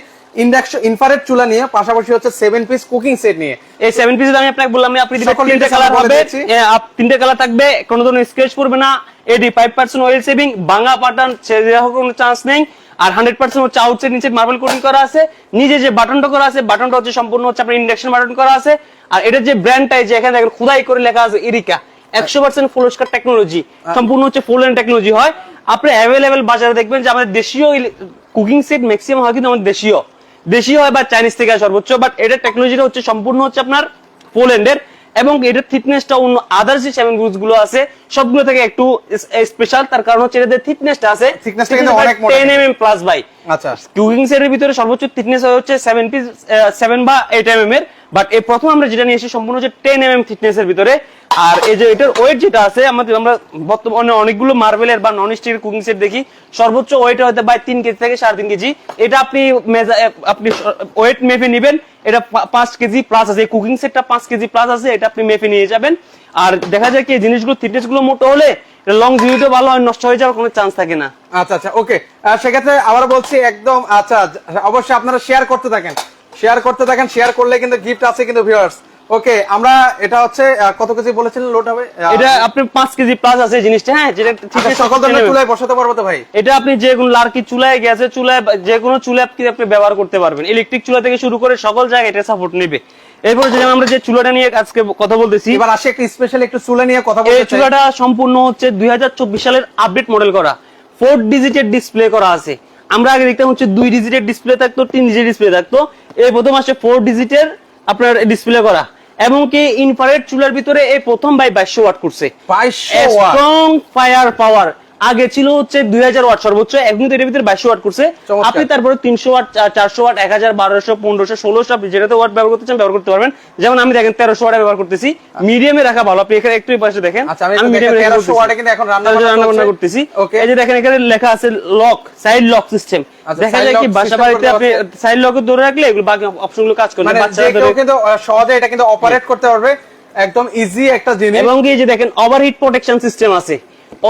ইন্ডাকশন ইনফ্রারেড চুলা নিয়ে, পাশাপাশি হচ্ছে 7 পিস কুকিং সেট নিয়ে। এই 7 পিসের আমি আপনাকে বললাম, আপনি দিবেন 3টা কালার হবে, 3টা কালার থাকবে, কোনো ধরনের স্ক্র্যাচ পড়বে না, 85% অয়েল সেভিং, ভাঙা পাটান ছেড়ে দেওয়ার কোনো চান্স নেই। আর 100% হচ্ছে আউটসাইড নিচে মার্বেল কোটিং করা আছে, নিজে যে বাটনটা করা আছে, বাটনটা হচ্ছে সম্পূর্ণ হচ্ছে আপনার ইন্ডাকশন বাটন করা আছে। আর এটা যে ব্র্যান্ডটাই যে এখানে দেখেন খোদাই করে লেখা আছে ইরিকা, 100% ফুল স্কার টেকনোলজি, সম্পূর্ণ হচ্ছে ফুল এন্ড টেকনোলজি হয়। আপনি অ্যাভেলেবেল বাজারে দেখবেন যে আমাদের দেশীয় কুকিং সেট ম্যাক্সিমাম হয় কিন্তু আমাদের দেশীয় হয় বা চাইনিজ থেকে সর্বোচ্চ, বাট এটার টেকনোলজিটা হচ্ছে সম্পূর্ণ হচ্ছে আপনার পোল্যান্ডের। এবং এটার থিকনেসটা অন্য আদার্স যে 7 পিস গুলো আছে সবগুলো থেকে একটু স্পেশাল, তার কারণ হচ্ছে এদের থিকনেসটা আছে, থিকনেসটা কিন্তু অনেক মোটা, 10 mm প্লাস ভাই। আচ্ছা কুকিং সেটের ভিতরে সর্বোচ্চ থিকনেস হচ্ছে 7 পিস 7 বা 8 mm এর, বাট এই প্রথম আমরা যেটা নিয়ে এসেছি সম্পূর্ণ হচ্ছে 10 mm থিকনেসের ভিতরে। আর এই যে এটার ওয়েট যেটা আছে, আমরা বর্তমানে অনেকগুলো মার্বেলের বা নন স্টিলের কুকিং সেট দেখি, সর্বোচ্চ ওয়েট হতে পারে 3 কেজি থেকে 3.5 কেজি। এটা আপনি ওয়েট মেপে নেবেন, এটা 5 কেজি প্লাস আছে, এই কুকিং সেটটা 5 কেজি প্লাস আছে, এটা আপনি মেপে নিয়ে যাবেন। আর দেখা যায় কি এই জিনিসগুলো থিকনেস গুলো মোটা হলে লং জিভিটিও ভালো হয়, নষ্ট হয়ে যাওয়ার কোনো চান্স থাকে না। আচ্ছা আচ্ছা ওকে, সেক্ষেত্রে আবার বলছি একদম আচ্ছা অবশ্যই আপনারা শেয়ার করতে থাকেন, শেয়ার করলে কিন্তু গিফট আছে কিন্তু ভিউয়ার্স। ওকে, আমরা এটা হচ্ছে কত কেজি বলেছিলেন লোড হবে? এটা আপনি 5 কেজি প্লাস আছে জিনিসটা, হ্যাঁ, যেটা ঠিক আছে। সকল ধরনের চুলায় বসাতে পারবো তো ভাই? এটা আপনি যে কোনো লার্কি চুলায়, গ্যাসের চুলায়, যে কোনো চুলায় আপনি ব্যবহার করতে পারবেন। ইলেকট্রিক চুলা থেকে শুরু করে সকল জায়গায় এটা সাপোর্ট নেবে। এরপর যেমন আমরা যে চুলাটা নিয়ে আজকে কথা বলতেছি, এবার আসে একটা স্পেশাল একটু চুলা নিয়ে কথা বলতে চাই। এই চুলাটা সম্পূর্ণ হচ্ছে 2024 সালের আপডেট মডেল করা, 4 ডিজিটের ডিসপ্লে করা আছে। আমরা আগে দেখতাম হচ্ছে 2 ডিজিটের ডিসপ্লে থাকতো, 3 ডিজিটের ডিসপ্লে থাকতো, এই প্রথম আসছে 4 ডিজিটের আপনার ডিসপ্লে করা। এবং কি ইনফ্রারেড চুলার ভিতরে এই প্রথম 2200 ওয়াট করছে, 2200 ওয়াট স্ট্রং ফায়ার পাওয়ার। আগে ছিল হচ্ছে 2000 ওয়াট সর্বোচ্চ, এখন এর ভিতরে 2200 ওয়াট করছে। আপনি তারপরে 300 ওয়াট, 400 ওয়াট, 1000, 1200, 1500, 1600 আপনি যেটাতে ওয়াট ব্যবহার করতে চান ব্যবহার করতে পারবেন। যেমন আমি দেখেন 1300 ওয়াট ব্যবহার করতেছি, মিডিয়ামে রাখা ভালো। আপনি এখানে একটু পাশে দেখেন, আমি মিডিয়ামে 1300 ওয়াটে কিন্তু এখন রান্না করতেছি। এই যে দেখেন এখানে লেখা আছে লক, সাইড লক সিস্টেম। দেখা যায় কি বাসা বাড়িতে আপনি সাইড লক ধরে রাখলে এগুলো বাকি অপশনগুলো কাজ করবে, বাচ্চারা কিন্তু সহজে এটা কিন্তু অপারেট করতে পারবে, একদম ইজি একটা জিনিস। এবং এই যে দেখেন ওভারহিট প্রোটেকশন সিস্টেম আছে,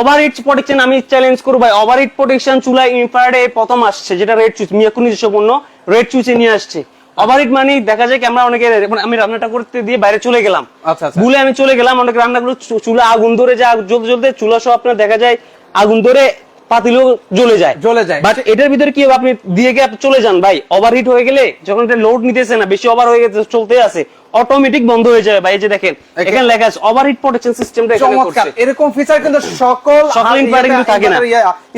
ওভারহিট প্রোটেকশন আমি চ্যালেঞ্জ করব ভাই, ওভারহিট প্রোটেকশন চুলা ইনফ্রারেডে প্রথম আসছে, যেটা রেড সুইচ মিয়াকো নিজস্ব পণ্য রেড সুইচে নিয়ে আসছে। ওভারহিট মানে দেখা যায় কি আমরা অনেকে আমি রান্নাটা করতে দিয়ে বাইরে চলে গেলাম, আচ্ছা আচ্ছা, ভুলে আমি চলে গেলাম, অনেক রান্নাগুলো চুলা আগুন ধরে যায়, জ্বলতে জ্বলতে চুলা সহ আপনার দেখা যায় আগুন ধরে পাতিলও জ্বলে যায়। বাট এটার ভিতরে কি হবে, আপনি দিয়ে গিয়ে আপনি চলে যান ভাই, ওভারহিট হয়ে গেলে যখন এটা লোড নিতেছে না, বেশি ওভার হয়ে গেছে, চলতে আছে, অটোমেটিক বন্ধ হয়ে যাবে ভাই। এই যে দেখেন এখানে লেখা আছে ওভারহিট প্রোটেকশন সিস্টেমটা এখানে করছে। এরকম ফিচার কিন্তু সকল ইনফ্রারেডে কিন্তু থাকে না,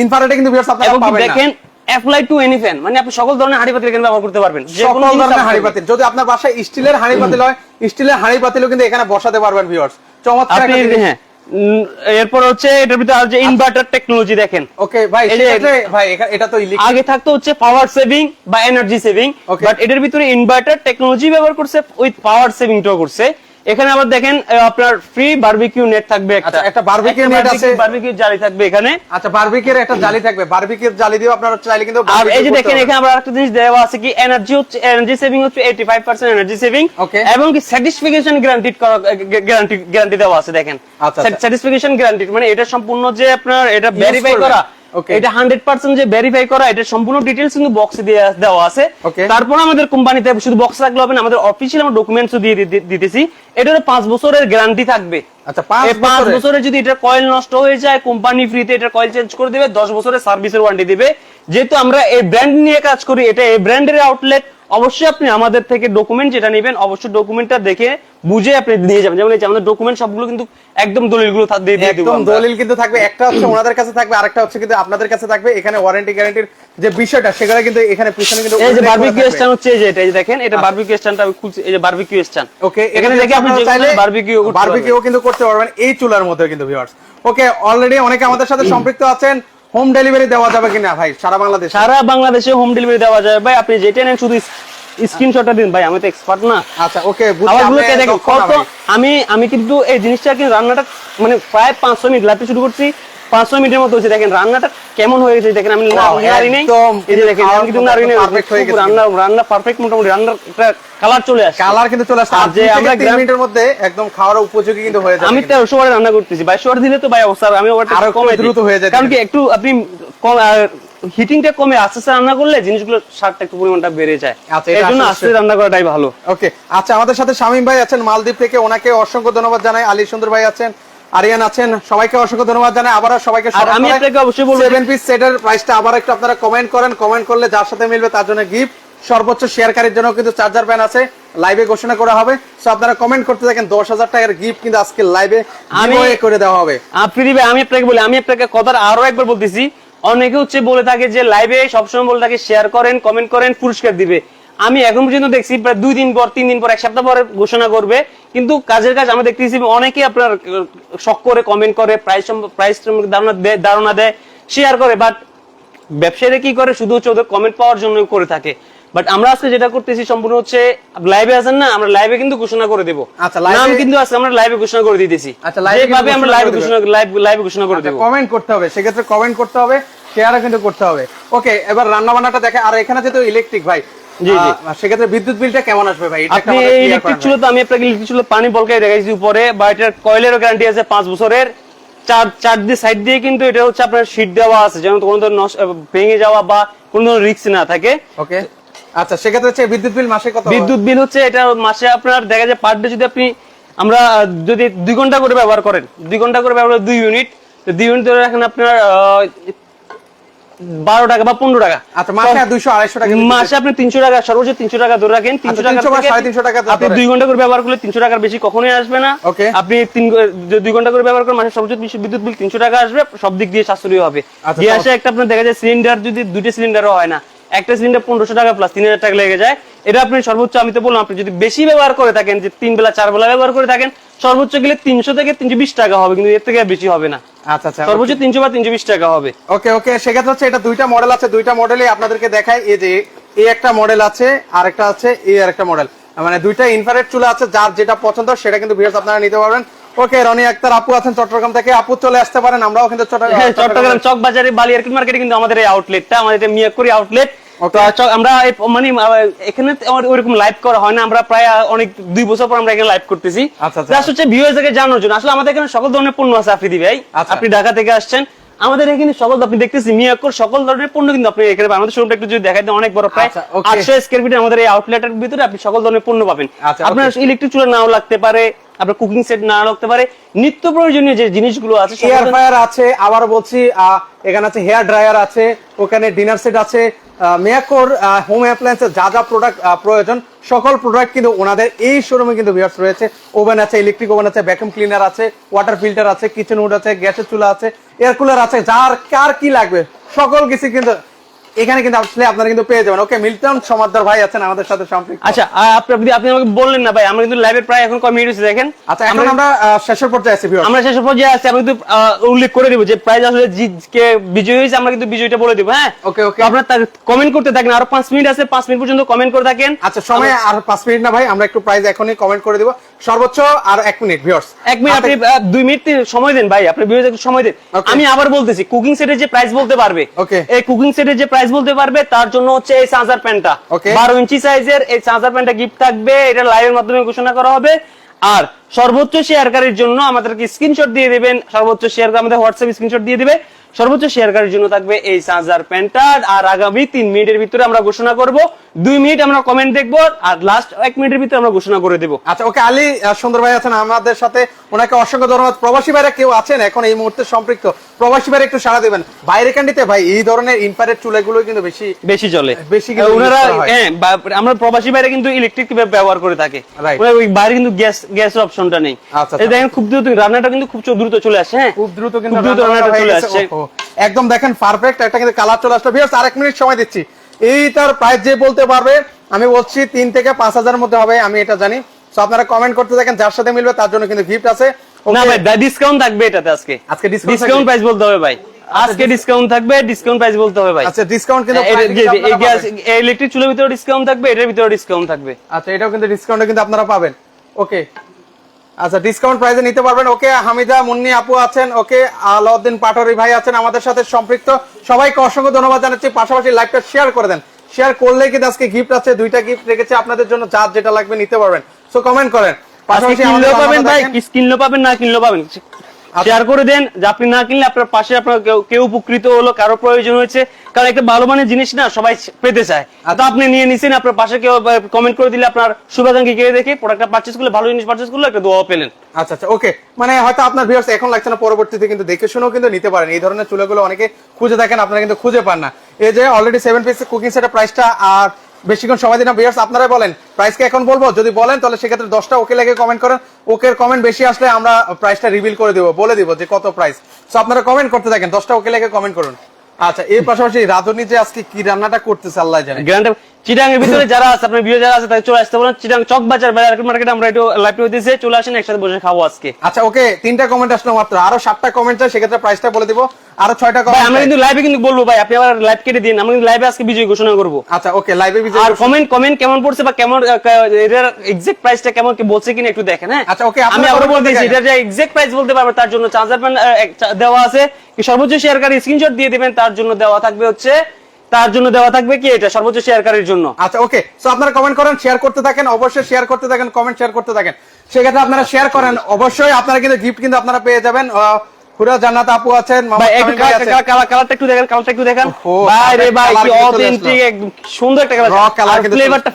ইনফ্রারেডে কিন্তু ভিউয়ার্স আপনারা এবং পাবেন না। দেখেন অ্যাপ্লাই টু এনি ফ্যান, মানে আপনি সকল ধরনের হাঁড়ি পাতিল এখানে ব্যবহার করতে পারবেন, যে সকল কোনো ধরনের হাঁড়ি পাতিল, যদি আপনার বাসায় স্টিলের হাঁড়ি পাতিল হয়, স্টিলের হাঁড়ি পাতিলও কিন্তু এখানে বসাতে পারবেন ভিউয়ার্স। চমৎকার একটা জিনিস। হ্যাঁ, এরপর হচ্ছে এটার ভিতরে আর যে ইনভার্টার টেকনোলজি দেখেন। ওকে ভাই, সেক্ষেত্রে ভাই এটা তো ইলেকট্রিক, আগে থাকতো হচ্ছে পাওয়ার সেভিং বা এনার্জি সেভিং, বাট এটার ভিতরে ইনভার্টার টেকনোলজি ব্যবহার করছে, উইথ পাওয়ার সেভিংটাও করছে। এখানে আবার দেখেন আপনার ফ্রি বারবিকিউ নেট থাকবে, একটা বারবিকিউ নেট আছে, বারবিকিউ জালি থাকবে এখানে। আচ্ছা, বারবিকিউর একটা জালি থাকবে, বারবিকিউর জালি দিও আপনারা চাইলে কিন্তু। আর এই যে দেখেন এখানে আবার একটা জিনিস দেওয়া আছে কি, এনার্জি হচ্ছে এনার্জি সেভিং হচ্ছে 85% এনার্জি সেভিং, এবং কি স্যাটিসফ্যাকশন গ্যারান্টি দেওয়া আছে। দেখেন স্যাটিসফ্যাকশন গ্যারান্টি মানে এটা সম্পূর্ণ যে আপনার এটা ভেরিফাই করা, এটা 100% যে ভেরিফাই করা, এটা সম্পূর্ণ ডিটেইলস কিন্তু বক্সে দেওয়া আছে। তারপর আমাদের কোম্পানিতে শুধু বক্স রাখলে হবে না, আমাদের অফিশিয়াল আমরা ডকুমেন্টসও দিয়ে দিতেছি। এটার 5 বছরের গ্যারান্টি থাকবে। আচ্ছা, 5 বছরে যদি এটা কয়েল নষ্ট হয়ে যায়, কোম্পানি ফ্রিতে এটা কয়েল চেঞ্জ করে দিবে, 10 বছরের সার্ভিসের ওয়ারেন্টি দিবে। যেহেতু আমরা এই ব্র্যান্ড নিয়ে কাজ করি, এটা এই ব্র্যান্ডের আউটলেট, অবশ্যই আপনি আমাদের থেকে ডকুমেন্ট যেটা নেবেন, অবশ্যই ডকুমেন্টটা দেখে বুঝে আপনি নিয়ে যাবেন। যেমন এই যে আমাদের ডকুমেন্ট সবগুলো কিন্তু একদম দলিলগুলো দিয়ে দেব, একদম দলিল কিন্তু থাকবে। একটা হচ্ছে ওনাদের কাছে থাকবে, আরেকটা হচ্ছে কিন্তু আপনাদের কাছে থাকবে। এখানে ওয়ারেন্টি গ্যারান্টির যে বিষয়টা, সেটা কিন্তু এখানে পিছনে কিন্তু এই যে বারবিকিউ স্ট্যান্ড হচ্ছে, এই যে এটা, এই দেখেন এটা বারবিকিউ স্ট্যান্ডটা আমি খুলছি, এই যে বারবিকিউ স্ট্যান্ড। ওকে, এখানে দেখে আপনি যে কোনো বারবিকিউ কিন্তু করতে পারবেন এই চুলার মধ্যে কিন্তু ভিউয়ার্স। ওকে, অলরেডি অনেকে আমাদের সাথে সম্পৃক্ত আছেন। হোম ডেলিভারি দেওয়া যাবে কিনা ভাই সারা বাংলাদেশে? সারা বাংলাদেশে হোম ডেলিভারি দেওয়া যাবে ভাই, আপনি যেটা নেন শুধু স্ক্রিনশটটা দিন ভাই, আমি তো এক্সপার্ট না। আচ্ছা, ওকে, আমি কিন্তু এই জিনিসটা কিন্তু রান্নাটা মানে প্রায় 500 মিনিট লাইভে শুরু করছি, 500 মিনিটের মতো হচ্ছে। দেখেন রান্নাটা কেমন হয়ে গেছে, দেখেন আমি নাড়ি নেই, এই যে দেখেন আমি কিন্তু নাড়ি নেই, পারফেক্ট হয়ে গেছে রান্না পারফেক্ট, মোটামুটি রান্নার একটা কালার চলে আসছে, কালার কিন্তু চলে আসছে। যে আমরা 3 মিনিটের মধ্যে একদম খাওয়ার উপযোগী কিন্তু হয়ে যাবে। আমি 1300 ওয়াটে রান্না করতেছি ভাই, 100 দিলে তো ভাই অবস্থা আমি ওটা আরো দ্রুত হয়ে যায়, কারণ কি একটু আপনি হিটিংটা কমে আস্তে আস্তে রান্না করলে জিনিসগুলো স্বাদটা একটু পরিমাণটা বেড়ে যায়। আচ্ছা, এর জন্য আস্তে রান্না করাটাই ভালো। ওকে, আচ্ছা, আমাদের সাথে শামীম ভাই আছেন মালদ্বীপ থেকে, ওনাকে অসংখ্য ধন্যবাদ জানাই। আলী সুন্দর ভাই আছেন, আরিয়ান আছেন, সবাইকে অসংখ্য ধন্যবাদ জানাই। আবার সবাইকে আমি আপনাকে অবশ্যই বলবো 7 পিস সেটের প্রাইসটা আবার একটু আপনারা কমেন্ট করেন, কমেন্ট করলে যার সাথে মিলবে তার জন্য গিফট, সর্বোচ্চ শেয়ারকারীর জন্য কিন্তু চার্জার প্যান আছে, লাইভে ঘোষণা করা হবে। সো আপনারা কমেন্ট করতে থাকেন, 10,000 টাকার গিফট কিন্তু আজকে লাইভে গিভঅ্যাওয়ে করে দেওয়া হবে। আমি আপনাকে বলি, আমি আপনাকে কথাটা আরো একবার বলতেছি, অনেকে হচ্ছে বলে থাকে যে লাইভে সবসময় বলে থাকে শেয়ার করেন, কমেন্ট করেন, পুরস্কার দিবে। আমি এখন পর্যন্ত দেখছি প্রায় 2 দিন পর, 3 দিন পর, 1 সপ্তাহ পরে ঘোষণা করবে, কিন্তু কাজের কাজ আমরা দেখতেছি অনেকে আপনার শখ করে কমেন্ট করে, প্রাইস ধারণা দেয়, শেয়ার করে, বাট ব্যবসায়ীরা কি করে, শুধু হচ্ছে ওদের কমেন্ট পাওয়ার জন্য করে থাকে। বাট আমরা আজকে যেটা করতেছি সম্পূর্ণ হচ্ছে লাইভে আছেন না, আমরা লাইভে কিন্তু ঘোষণা করে দেব। আচ্ছা, নাম কিন্তু আজকে আমরা লাইভে ঘোষণা করে দিতেছি। আচ্ছা, যেভাবে আমরা লাইভে ঘোষণা করে দেব। কমেন্ট করতে হবে, সেক্ষেত্রে কমেন্ট করতে হবে, শেয়ারও কিন্তু করতে হবে। ওকে, এবার রান্না বান্নাটা দেখে। আর এখানে যেহেতু ইলেকট্রিক ভাই, জি জি, সেক্ষেত্রে বিদ্যুৎ বিলটা কেমন আসবে ভাই? আপনি ইলেকট্রিক চুলা তো আমি আপনাকে ইলেকট্রিক চুলা পানি বলকাই দেখাইছি উপরে, বা এটার কয়েলেরও গ্যারান্টি আছে 5 বছরের। চার দিয়ে সাইড দিয়ে কিন্তু এটা হচ্ছে আপনার শীট দেওয়া আছে, যেন কোনো ধরনের ভেঙে যাওয়া বা কোনো ধরনের রিস্ক না থাকে। ওকে, আচ্ছা, সেক্ষেত্রে হচ্ছে বিদ্যুৎ বিল মাসে কত? বিদ্যুৎ বিল হচ্ছে এটা মাসে আপনার দেখা যায় পার ডে যদি আপনি আমরা যদি 2 ঘন্টা করে ব্যবহার করেন, 2 ঘন্টা করে ব্যবহার 2 ইউনিট, তো 2 ইউনিট ধরে রাখেন আপনার 12 টাকা বা 15 টাকা। আচ্ছা, মাসে 200-250 টাকা, মাসে আপনি 300 টাকা, সর্বোচ্চ 300 টাকা ধরে রাখেন। 300 টাকা বা 350 টাকা আপনি 2 ঘন্টা করে ব্যবহার করলে 300 টাকার বেশি কখনোই আসবে না। আপনি 2 ঘন্টা করে ব্যবহার করেন, মাসে সর্বোচ্চ বিদ্যুৎ বিল 300 টাকা আসবে, সব দিক দিয়ে সাশ্রয়ী হবে। যে আসে একটা আপনার দেখা যায় সিলিন্ডার যদি 2টা সিলিন্ডারও হয় না, একটা সিলিন্ডার 1500 টাকা প্লাস 3000 টাকা লেগে যায়। এটা আপনি সর্বোচ্চ, আমি তো বললাম, আপনি যদি বেশি ব্যবহার করে থাকেন, যে 3 বেলা 4 বেলা ব্যবহার করে থাকেন, সর্বোচ্চ গেলে 300 থেকে 320 টাকা হবে, কিন্তু এর থেকে বেশি হবে না। আচ্ছা আচ্ছা, সর্বোচ্চ 300 বা 320 টাকা হবে। ওকে ওকে, সেক্ষেত্রে হচ্ছে এটা 2টা মডেল আছে, 2টা মডেলে আপনাদেরকে দেখাই। এই যে এই একটা মডেল আছে, আরেকটা আছে এই আরেকটা মডেল, মানে 2টা ইনফ্রারেড চুলা আছে, যার যেটা পছন্দ সেটা কিন্তু ভিউয়ার্স আপনারা নিতে পারবেন। ওকে, রনি আক্তার আপু আছেন চট্টগ্রাম থেকে, আপু চলে আসতে পারেন, আমরাও কিন্তু চট্টগ্রাম চক বাজারে বালিয়ারকিট মার্কেটে কিন্তু আমাদের এই আউটলেটটা, আমাদের এটা মিয়াকপুরি আউটলেট। তো আমরা মানে এখানে ওরকম লাইভ করা হয় না, আমরা প্রায় অনেক 2 বছর পর আমরা এখানে লাইভ করতেছি। জাস্ট হচ্ছে ভিউয়ারদেরকে জানানোর জন্য। আসলে আমাদের এখানে সকল ধরনের পণ্য আছে আফ্রিদি ভাই। আপনি ঢাকা থেকে আসছেন, আমাদের এখানে সকল আপনি দেখতেছি মিয়াকোর সকল ধরনের পণ্য কিন্তু আপনি এখানে আমাদের শোরুমটা একটু যদি দেখাই দেন, অনেক বড়, প্রায় 800 স্কয়ার ফিটের আমাদের এই আউটলেটের ভিতরে আপনি সকল ধরনের পণ্য পাবেন। আপনার ইলেকট্রিক চুলা নাও লাগতে পারে, আপনার কুকিং সেট নাও লাগতে পারে, নিত্য প্রয়োজনীয় যে জিনিসগুলো আছে, এয়ার ফ্রায়ার আছে, আবার বলছি এখানে আছে হেয়ার ড্রায়ার আছে, ওখানে ডিনার সেট আছে, মিয়াকোর হোম অ্যাপ্লায়েন্সের যা যা প্রোডাক্ট প্রয়োজন সকল প্রোডাক্ট কিন্তু ওনাদের এই শোরুমে কিন্তু ভিউয়ার্স রয়েছে। ওভেন আছে, ইলেকট্রিক ওভেন আছে, ভ্যাকুয়াম ক্লিনার আছে, ওয়াটার ফিল্টার আছে, কিচেন হুড আছে, গ্যাসের চুলা আছে, এয়ার কুলার আছে, যার কার কি লাগবে সকল কিছু কিন্তু এখানে কিন্তু আসলে আপনারা কিন্তু পেয়ে যাবেন। ওকে, মিল্টন সমাদদার ভাই আছেন আমাদের সাথে সম্পৃক্ত। আচ্ছা, আপনি আমাকে বললেন না ভাই, আমরা কিন্তু লাইভে প্রায় এখন কয় মিনিট হয়েছে দেখেন। আচ্ছা, এখন আমরা শেষের পর্যায়ে আছি ভিউয়ার্স, আমরা শেষের পর্যায়ে আছি। আমি কিন্তু উল্লেখ করে দিব যে প্রাইজ আসলে কে বিজয়ী হয়েছে, আমরা কিন্তু বিজয়ীটা বলে দিব। হ্যাঁ, ওকে ওকে, আপনারা কমেন্ট করতে থাকেন, আরো 5 মিনিট আছে, 5 মিনিট পর্যন্ত কমেন্ট করে থাকেন। আচ্ছা, সময় আর 5 মিনিট না ভাই, আমরা একটু প্রাইস এখনই কমেন্ট করে দিব, সর্বোচ্চ আর 1 মিনিট ভিউয়ার্স। 1 মিনিট আপনি 2 মিনিট সময় দেন ভাই, আপনি ভিউয়ার্স একটু সময় দেন। আমি আবার বলতেছি, কুকিং সেটের যে প্রাইস বলতে পারবে, এই কুকিং সেটের যে প্রাইস বলতে পারবে তার জন্য হচ্ছে এই চার্জার প্যানটা 12 ইঞ্চি সাইজের, এই চার্জার প্যানটা গিফট থাকবে, এটা লাইভের মাধ্যমে ঘোষণা করা হবে। আর সর্বোচ্চ শেয়ারকারীর জন্য আমাদেরকে স্ক্রিনশট দিয়ে দিবেন, সর্বোচ্চ শেয়ার আমাদের হোয়াটসঅ্যাপ স্ক্রিনশট দিয়ে দিবে, সর্বোচ্চ শেয়ারকারীর জন্য থাকবে এই চার্জার প্যানটা। আর আগামী 3 মিনিটের ভিতরে আমরা ঘোষণা করব, 2 মিনিট আমরা কমেন্ট দেখবো, আর লাস্ট 1 মিনিটের ভিতরে আমরা ঘোষণা করে দেব। আচ্ছা, ওকে, আলী সুন্দর ভাই আছেন আমাদের সাথে, ওনাকে অসংখ্য ধন্যবাদ। প্রবাসী ভাইরা কেউ আছেন এখন এই মুহূর্তে সম্পৃক্ত, প্রবাসী ভাইরা একটু সাড়া দিবেন। বাইরে কান্ডিতে ভাই এই ধরনের ইনফ্রারেড চুলাগুলো কিন্তু বেশি চলে, বেশি ওনারা আমরা প্রবাসী বাইরে কিন্তু ইলেকট্রিক ব্যবহার করে থাকে, ওই বাইরে কিন্তু গ্যাসের অপশনটা নেই। এই দেখেন খুব দ্রুত রান্নাটা কিন্তু খুব দ্রুত চলে আসে। হ্যাঁ, খুব দ্রুত কিন্তু রান্নাটা চলে আসছে, একদম দেখেন পারফেক্ট একটা কিন্তু কালার চলে আসলো। ভিউয়ার্স, আর 1 মিনিট সময় দিচ্ছি, এইটার প্রাইস যে বলতে পারবে, আমি বলছি 3 থেকে 5,000 মধ্যে হবে, আমি এটা জানি। সো আপনারা কমেন্ট করতে থাকেন, যার সাথে মিলবে তার জন্য কিন্তু গিফট আছে। না ভাই, ডিসকাউন্ট থাকবে এটাতে, আজকে ডিসকাউন্ট প্রাইস বলতে হবে ভাই, আজকে ডিসকাউন্ট থাকবে, ডিসকাউন্ট প্রাইস বলতে হবে ভাই। আচ্ছা, ডিসকাউন্ট কিন্তু এই গ্যাস ইলেকট্রিক চুলার ভিতরে ডিসকাউন্ট থাকবে, এটার ভিতরে ডিসকাউন্ট থাকবে। আচ্ছা, এটাও কিন্তু ডিসকাউন্টে কিন্তু আপনারা পাবেন। ওকে, আচ্ছা, ডিসকাউন্ট প্রাইসে নিতে পারবেন। ওকে, হামিদা মুন্নি আপু আছেন, ওকে, আলাউদ্দিন পাটোয়ারি ভাই আছেন আমাদের সাথে সম্পৃক্ত, সবাইকে অসংখ্য ধন্যবাদ জানাচ্ছি। পাশাপাশি লাইভটা শেয়ার করে দেন, শেয়ার করলে কিন্তু আজকে গিফট আছে, 2টা গিফট রেখেছে আপনাদের জন্য, যার যেটা লাগবে নিতে পারবেন। সো কমেন্ট করেন, পাশাপাশি কিনলেও পাবেন ভাই, কিনলেও পাবেন, না কিনলেও পাবেন, শেয়ার করে দেন। যে আপনি না কিনলে আপনার পাশে আপনার কেউ উপকৃত হলো, কারো প্রয়োজন হয়েছে, কারণ একটা ভালো মানের জিনিস না সবাই পেতে চায়। তো আপনি নিয়ে নিছেন, আপনার পাশে কেউ কমেন্ট করে দিলে আপনার শুভাকাঙ্ক্ষী কে দেখে প্রোডাক্টটা পারচেজ করলে, ভালো জিনিস পারচেজ করলে একটা দোয়া পেলেন। আচ্ছা আচ্ছা, ওকে, মানে হয়তো আপনার ভিউয়ার্স এখন লাগছে না, পরবর্তীতে কিন্তু দেখে শুনেও কিন্তু নিতে পারেন। এই ধরনের চুলাগুলো অনেকে খুঁজে দেখেন, আপনারা কিন্তু খুঁজে পান না। এই যে অলরেডি 7 পিস কুকিং সেটের প্রাইসটা আর বেশিক্ষণ সময় দিন না ভিউয়ার্স, আপনারাই বলেন প্রাইসকে এখন বলবো, যদি বলেন তাহলে সেক্ষেত্রে 10টা ওকে লেগে কমেন্ট করেন, ওকের কমেন্ট বেশি আসলে আমরা প্রাইসটা রিভিল করে দিব, বলে দিব যে কত প্রাইস। সো আপনারা কমেন্ট করতে থাকেন, 10টা ওকে লেগে কমেন্ট করুন। আচ্ছা, এর পাশাপাশি রাধুনি যে আজকে কি রান্নাটা করতেছে আল্লাহ জানে। চিটাং এর ভিতরে যারা আছে, আপনার ভিডিও যারা আছে তাদের চলে আসতে বলেন। চিটাং চক বাজার মার্কেট আমরা একটু লাইভ হইতেছে, চলে আসেন, একসাথে বসে খাবো আজকে। আচ্ছা, ওকে, 3টা কমেন্ট আসলো মাত্র, আরো 7টা কমেন্ট চাই, সেক্ষেত্রে প্রাইসটা বলে দিব। আরো 6টা কমেন্ট আমরা কিন্তু লাইভে কিন্তু বলবো ভাই, আপনি আবার লাইভ কেটে দিন, আমরা কিন্তু লাইভে আজকে বিজয় ঘোষণা করব। আচ্ছা, ওকে, লাইভে বিজয়। আর কমেন্ট কেমন পড়ছে বা কেমন এর এক্সাক্ট প্রাইসটা কেমন কি বলছে কিনা একটু দেখেন। হ্যাঁ, আচ্ছা, ওকে, আমি আবার বলে দিয়েছি, এটা যে এক্সাক্ট প্রাইস বলতে পারবে তার জন্য চার্জার প্যান দেওয়া আছে, কি সর্বোচ্চ শেয়ারকারী স্ক্রিনশট দিয়ে দিবেন, তার জন্য দেওয়া থাকবে হচ্ছে, তার জন্য দেওয়া থাকবে কি এটা সর্বোচ্চ শেয়ারকারীর জন্য। আচ্ছা, ওকে, সো আপনারা কমেন্ট করেন, শেয়ার করতে থাকেন, অবশ্যই শেয়ার করতে থাকেন, কমেন্ট শেয়ার করতে থাকেন। সেক্ষেত্রে আপনারা শেয়ার করেন, অবশ্যই আপনারা কিন্তু গিফট কিন্তু আপনারা পেয়ে যাবেন। পুরা জান্নাত আপু আছেন, কালারটা একটু দেখেন, ভাই রে ভাই, কি অথেন্টিক একদম সুন্দর একটা কালার,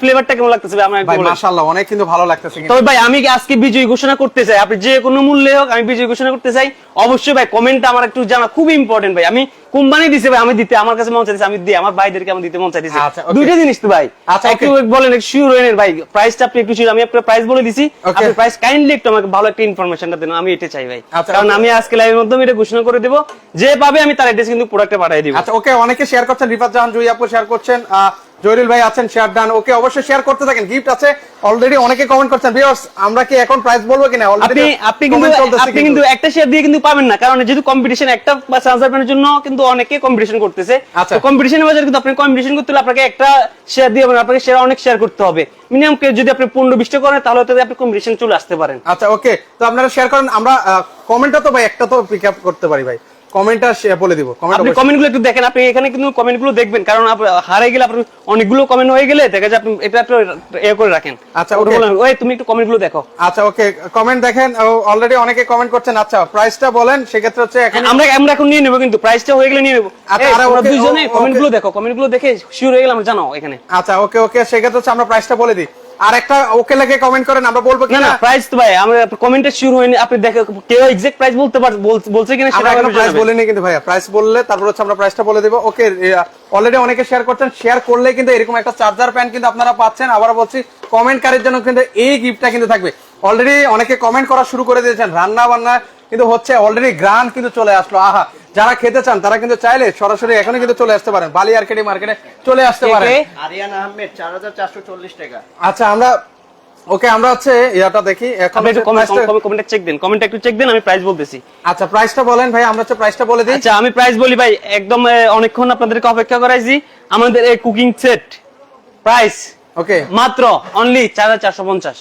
ফ্লেভারটা কেমন লাগতেছে ভাই? মাশাআল্লাহ, অনেক কিন্তু ভালো লাগতেছে। তবে ভাই আমি আজকে বিজয়ী ঘোষণা করতে চাই, আপনি যে কোনো মূল্যে হোক আমি বিজয়ী ঘোষণা করতে চাই। অবশ্যই ভাই কমেন্টটা আমার একটু জানা খুব ইম্পর্টেন্ট ভাই। আমি কোম্পানি দিছে ভাই, আমি দিতে আমার কাছে মন চাইছে, আমি দিই, আমার ভাইদেরকে আমি দিতে মন চাইছে। দুইটা জিনিস তো ভাই, একটু বলেন, একটু শিওর হয়েন ভাই, প্রাইসটা আপনি একটু শিওর। আমি আপনার প্রাইস বলে দিছি, আপনি প্রাইস কাইন্ডলি একটু আমাকে ভালো একটা ইনফরমেশনটা দেন, আমি এটা চাই ভাই। কারণ আমি আজকে লাইভের মাধ্যমে এটা ঘোষণা করে দেব, যে পাবে আমি তার অ্যাড্রেস কিন্তু প্রোডাক্টে পাঠিয়ে দিব। আচ্ছা, ওকে, অনেকে শেয়ার করছেন, রিফাত জাহান জুই আপু শেয়ার করছেন, জয়রুল ভাই আছেন, শেয়ার ডান। ওকে, অবশ্যই শেয়ার করতে থাকেন, গিফট আছে অলরেডি, অনেকে কমেন্ট করছেন। ভিউয়ার্স, আমরা কি এখন প্রাইস বলবো কিনা? অলরেডি আপনি কিন্তু একটা শেয়ার দিয়ে কিন্তু পাবেন না, কারণ যেহেতু কম্পিটিশন, একটা বা চার্জার প্যানের জন্য কিন্তু অনেকে কম্পিটিশন করতেছে। তো কম্পিটিশনের বাজারে কিন্তু আপনি কম্পিটিশন করতে হলে আপনাকে একটা শেয়ার দিয়ে আপনাকে শেয়ার অনেক শেয়ার করতে হবে। মিনিমাম যদি আপনি 15-20টা করেন তাহলে তো আপনি কম্পিটিশন চলে আসতে পারেন। আচ্ছা, ওকে, তো আপনারা শেয়ার করেন, আমরা কমেন্টটা তো ভাই একটা তো পিক আপ করতে পারি ভাই। কমেন্টটা বলে দিব। আপনি কমেন্টগুলো একটু দেখেন, আপনি এখানে কিন্তু কমেন্টগুলো দেখবেন, কারণ হারিয়ে গেলে আপনার অনেকগুলো কমেন্ট হয়ে গেলে দেখা যায় আপনি এটা একটু এ করে রাখেন। আচ্ছা ওকে, ওই তুমি একটু কমেন্টগুলো দেখো। আচ্ছা ওকে, কমেন্ট দেখেন, অলরেডি অনেকে কমেন্ট করছেন। আচ্ছা প্রাইসটা বলেন, সেক্ষেত্রে হচ্ছে আমরা এখন নিয়ে নেব, কিন্তু প্রাইসটা হয়ে গেলে নিয়ে নেব। আচ্ছা আমরা দুইজনে কমেন্টগুলো দেখো, কমেন্টগুলো দেখে শিওর হয়ে গেলে আমরা জানাও এখানে। আচ্ছা ওকে ওকে, সেক্ষেত্রে হচ্ছে আমরা প্রাইসটা বলে দিই। আর একটা ওকে লেগে কমেন্ট করেন, আমরা বলবো কিনা। না প্রাইস তো ভাই আমরা কমেন্টে শিওর হইনি, আপনি দেখে কেউ এক্সাক্ট প্রাইস বলতে বলছে কিনা সেটা আমরা প্রাইস বলিনি কিন্তু ভাইয়া, প্রাইস বললে তারপর হচ্ছে আমরা প্রাইসটা বলে দেব। ওকে, অলরেডি অনেকে শেয়ার করছেন, শেয়ার করলে কিন্তু এরকম একটা চার্জার প্যান কিন্তু আপনারা পাচ্ছেন। আবার বলছি, কমেন্টকারীর জন্য কিন্তু এই গিফটটা কিন্তু থাকবে। অলরেডি অনেকে কমেন্ট করা শুরু করে দিয়েছেন, রান্না বান্না কিন্তু হচ্ছে, অলরেডি গ্রান কিন্তু চলে আসলো। আহা, যারা খেতে চান তারা কিন্তু চাইলে সরাসরি এখনই কিন্তু চলে আসতে পারেন, বালি আরকেডি মার্কেটে চলে আসতে পারেন। আরিয়ান আহমেদ 4440 টাকা। আচ্ছা আমরা ওকে, আমরা হচ্ছে ইয়াটা দেখি এখন। কমেন্টে চেক দেন, কমেন্টে একটু চেক দেন, আমি প্রাইস বলতেছি। আচ্ছা প্রাইসটা বলেন ভাই, আমরা হচ্ছে প্রাইসটা বলে দিই। আচ্ছা আমি প্রাইস বলি ভাই, একদম অনেকক্ষণ আপনাদেরকে অপেক্ষা করাইছি। আমাদের এই কুকিং সেট প্রাইস ওকে মাত্র অনলি 4450,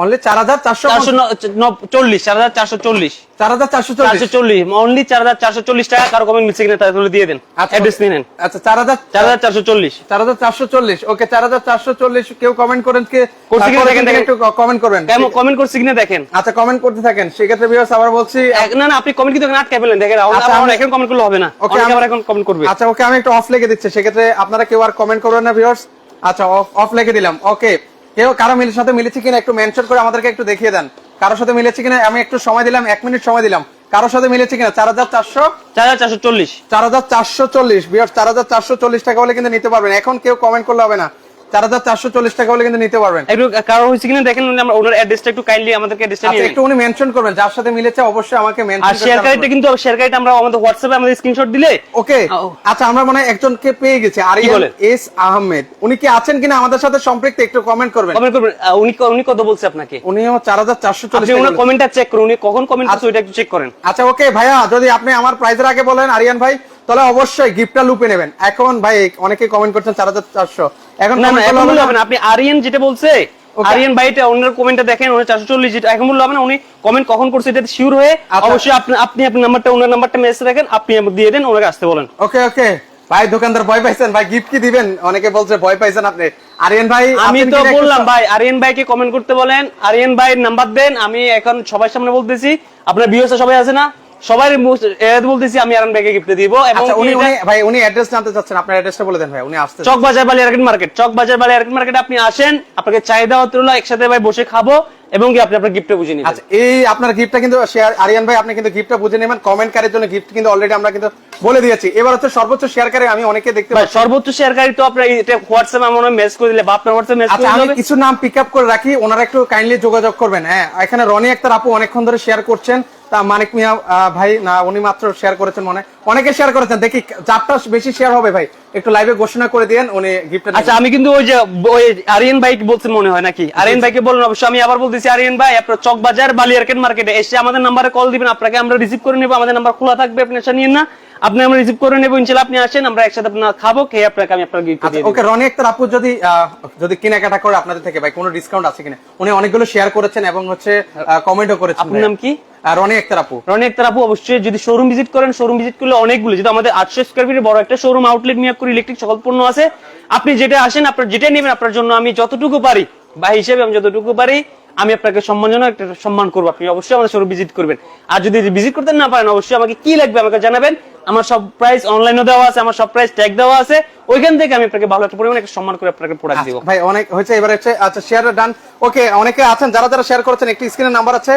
অনলি 4440, 4440 অনলি 4440 টাকা। কারো কমেন্ট মিলছে কিনা তাহলে দিয়ে দেন, অ্যাড্রেস নিয়ে নেন। আচ্ছা 4440, ওকে 4440 কেউ কমেন্ট করেন, কে করছে কিনা দেখেন, একটু কমেন্ট করবেন, কেমন কমেন্ট করছে কিনা দেখেন। আচ্ছা কমেন্ট করতে থাকেন, সেক্ষেত্রে ভিউয়ার্স আবার বলছি, না না আপনি কমেন্ট কিন্তু আটকে ফেলেন, দেখেন আমরা এখন কমেন্ট করলে হবে না, ওকে আমরা এখন কমেন্ট করবে। আচ্ছা ওকে, আমি একটু অফ লিখে দিচ্ছি, সেক্ষেত্রে আপনারা কেউ আর কমেন্ট করবেন না ভিউয়ার্স। আচ্ছা অফ লিখে দিলাম। ওকে, কেউ কারো সাথে মিলেছে কিনা একটু মেনশন করে আমাদেরকে একটু দেখিয়ে দেন, কারোর সাথে মিলেছে কিনা। আমি একটু সময় দিলাম, 1 মিনিট সময় দিলাম, কারোর সাথে মিলেছে কিনা। 4440 ভিউয়ার্স, 4440 টাকা হলে কিন্তু নিতে পারবেন। এখন কেউ কমেন্ট করলে হবে না, 4440 টাকা হলে কিন্তু নিতে পারবেন। একটু কারো হইছে কিনা দেখেন, আমরা ওনার অ্যাড্রেসটা একটু কাইন্ডলি আমাদেরকে অ্যাড্রেসটা নিয়ে একটু উনি মেনশন করবেন, যার সাথে মিলেছে অবশ্যই আমাকে মেনশন করবেন। আর শেয়ারকারীটা কিন্তু শেয়ারকারীটা আমরা আমাদের হোয়াটসঅ্যাপে আমাদের স্ক্রিনশট দিলে ওকে। আচ্ছা আমরা মনে হয় একজনকে পেয়ে গেছি, আরিয়ান এস আহমেদ, উনি কি আছেন কিনা আমাদের সাথে সম্পৃক্ত, একটু কমেন্ট করবেন। উনি কত বলছে আপনাকে? উনিও 4440। আপনি ওনার কমেন্টটা চেক করুন, উনি কখন কমেন্ট করছে ওইটা একটু চেক করেন। আচ্ছা ওকে ভাইয়া, যদি আপনি আমার প্রাইজের আগে বলেন আরিয়ান ভাই, তাহলে অবশ্যই গিফটটা লুপে নেবেন। এখন ভাই অনেকে কমেন্ট করছেন 4400, এখন না না এখন বললে হবে না, আপনি আরিয়ান যেটা বলছে, আরিয়ান ভাইটা ওনার কমেন্টটা দেখেন, ওনার 440 যেটা এখন বললে হবে না, উনি কমেন্ট কখন করছে এটা শিওর হয়ে অবশ্যই আপনি আপনার নাম্বারটা ওনার নাম্বারটা মেসেজ রাখেন, আপনি দিয়ে দেন, ওনাকে আসতে বলেন। ওকে ওকে ভাই, দোকানদার ভয় পাইছেন ভাই, গিফট কি দিবেন, অনেকে বলছে ভয় পাইছেন আপনি। আরিয়ান ভাই আমি তো বললাম ভাই, আরিয়ান ভাইকে কমেন্ট করতে বলেন, আরিয়ান ভাইয়ের নাম্বার দেন। আমি এখন সবার সামনে বলতেছি, আপনার ভিউয়ার্স সবাই আছে না, সবাই বলতেছি আমি আরিয়ান ভাইকে গিফট দিব। এবং উনি অ্যাড্রেস জানতে চাচ্ছেন, আপনার অ্যাড্রেসটা বলে দেন ভাই, উনি আসতে চকবাজার বালি আরকেড মার্কেট, চকবাজার বালি আরকেড মার্কেট আপনি আসেন, আপনাকে চাহিদা হতে হলো একসাথে ভাই বসে খাবো এবং কি আপনি আপনার গিফটটা বুঝে নিবেন। আচ্ছা এই আপনার গিফটটা কিন্তু আরিয়ান ভাই, আপনি কিন্তু গিফটটা বুঝে নেবেন। কমেন্টকারীর জন্য গিফট কিন্তু অলরেডি আমরা কিন্তু বলে দিয়েছি। এবার হচ্ছে সর্বোচ্চ শেয়ারকারী, আমি অনেকে দেখতে পাচ্ছি সর্বোচ্চ শেয়ারকারী তো আপনার এটা হোয়াটসঅ্যাপে আমরা মেসেজ করে দিলে বা আপনার হোয়াটসঅ্যাপে মেসেজ করে দিলে, আমি কিছু নাম পিক আপ করে রাখি, ওনারা একটু কাইন্ডলি যোগাযোগ করবেন। হ্যাঁ, এখানে রনি আক্তার আপু অনেকক্ষণ ধরে শেয়ার করছেন, তা মানিক মিয়া ভাই না, উনি মাত্র শেয়ার করেছেন, মনে অনেকে শেয়ার করেছেন। দেখি যারটা বেশি শেয়ার হবে ভাই একটু লাইভে ঘোষণা করে দেন, উনি গিফটটা। আচ্ছা আমি কিন্তু ওই যে ওই আরিয়ান ভাই বলছেন মনে হয় নাকি, আরিয়ান ভাইকে বলুন অবশ্যই। আমি আবার বলতেছি, আরিয়ান ভাই আপনার চকবাজার বালি আরকেড মার্কেটে এসে আমাদের নাম্বারে কল দিবেন, আপনাকে আমরা রিসিভ করে নেব, আমাদের নাম্বার খোলা থাকবে, আপনি এসে নিন না, আপনি আমরা রিসিভ করে নেব ইনশাআল্লাহ। আপনি আসেন, আমরা একসাথে আপনার খাবো, খেয়ে আপনাকে আমি আপনার গিফট দিয়ে দেব। ওকে, রনি আক্তার আপু যদি কেনাকাটা করে আপনাদের থেকে ভাই কোনো ডিসকাউন্ট আছে কিনা? উনি অনেকগুলো শেয়ার করেছেন এবং হচ্ছে কমেন্টও করেছেন। আপনার নাম কি? রনি আক্তার আপু। রনি আক্তার আপু অবশ্যই যদি শোরুম ভিজিট করেন, শোরুম ভিজিট করলে অনেকগুলো, যেহেতু আমাদের 800 স্কয়ার ফিটের বড় একটা শোরুম আউটলেট, মিয়াপুর ইলেকট্রিক সকল পণ্য আছে। আপনি যেটা আসেন, আপনার যেটা নেবেন, আপনার জন্য আমি যতটুকু পারি বা হিসেবে আমি যতটুকু পারি আমি আপনাকে সম্মানজনক একটা সম্মান করবো। আপনি অবশ্যই আমাদের শোরুম ভিজিট করবেন। আর যদি ভিজিট করতে না পারেন, অবশ্যই আমাকে কি লাগবে আমাকে জানাবেন। আমার সব প্রাইস অনলাইনে দেওয়া আছে, আমার সব প্রাইস ট্যাগ দেওয়া আছে, ওইখান থেকে আমি আপনাকে ভালো একটা পরিমাণে একটা সম্মান করে আপনাকে প্রোডাক্ট দিব। ভাই অনেক হয়েছে, এবার হচ্ছে আচ্ছা শেয়ার ডান। ওকে, অনেকে আছেন যারা যারা শেয়ার করেছেন, একটি স্ক্রিনে নাম্বার আছে,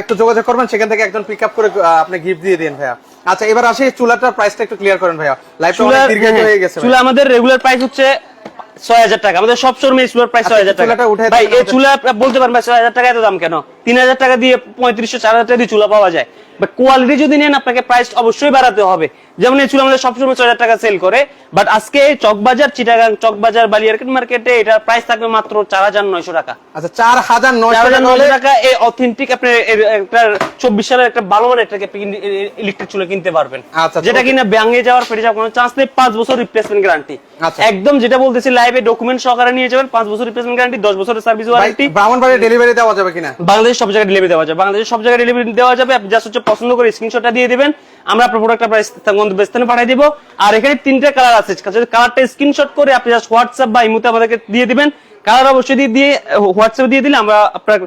একটু যোগাযোগ করবেন, সেখান থেকে একজন পিক আপ করে আপনি গিফট দিয়ে দিন ভাইয়া। আচ্ছা এবার আসি চুলাটার প্রাইসটা একটু ক্লিয়ার করেন ভাইয়া, লাইভটা অনেক দীর্ঘায়িত হয়ে গেছে। চুলা আমাদের রেগুলার প্রাইস হচ্ছে 6000 টাকা, আমাদের সব শোরুমে চুলার প্রাইস 6000 টাকা। ভাই এই চুলা বলতে পারেন ভাই 6000 টাকা এত দাম কেন? 3000 টাকা দিয়ে 3500 4000 টাকা দিয়ে চুলা পাওয়া যায়। বাট কোয়ালিটি যদি নেন আপনাকে প্রাইস অবশ্যই বাড়াতে হবে। যেমন এই চুলা আমাদের সবসময় 6000 টাকা সেল করে, বাট আজকে চকবাজার চিটাগাং চকবাজার বালি আরকেড মার্কেটে এটার প্রাইস থাকবে মাত্র 4900 টাকা। আচ্ছা 4900 টাকা এই অথেন্টিক আপনি একটা 24 সালের একটা ভালো মানের একটা ইলেকট্রিক চুলা কিনতে পারবেন, যেটা কিনা ভেঙে যাওয়ার ফেটে যাওয়ার কোনো চান্স নেই। 5 বছর রিপ্লেসমেন্ট গ্যারান্টি, একদম যেটা বলতেছি লাইভে ডকুমেন্ট সহকারে নিয়ে যাবেন। 5 বছর রিপ্লেসমেন্ট গ্যারান্টি, 10 বছরের সার্ভিস ওয়ারেন্টি। ব্রাহ্মণবাড়িয়া ডেলিভারি দেওয়া যাবে কিনা? বাংলাদেশ বাংলাদেশের সব জায়গায় ডেলিভারি দেওয়া যাবে, বাংলাদেশের সব জায়গায় ডেলিভারি দেওয়া যাবে। আপনি জাস্ট হচ্ছে পছন্দ করে স্ক্রিনশটটা দিয়ে দিবেন, আমরা আপনার প্রোডাক্টটা প্রাইস গন্তব্যস্থানে পাঠিয়ে দিব। আর এখানে 3টা কালার আছে, কালারটা স্ক্রিনশট করে আপনি জাস্ট হোয়াটসঅ্যাপ বা ইমোতে আমাদেরকে দিয়ে দিবেন। কালার অবশ্যই দিয়ে হোয়াটসঅ্যাপ দিয়ে দিলে আমরা আপনার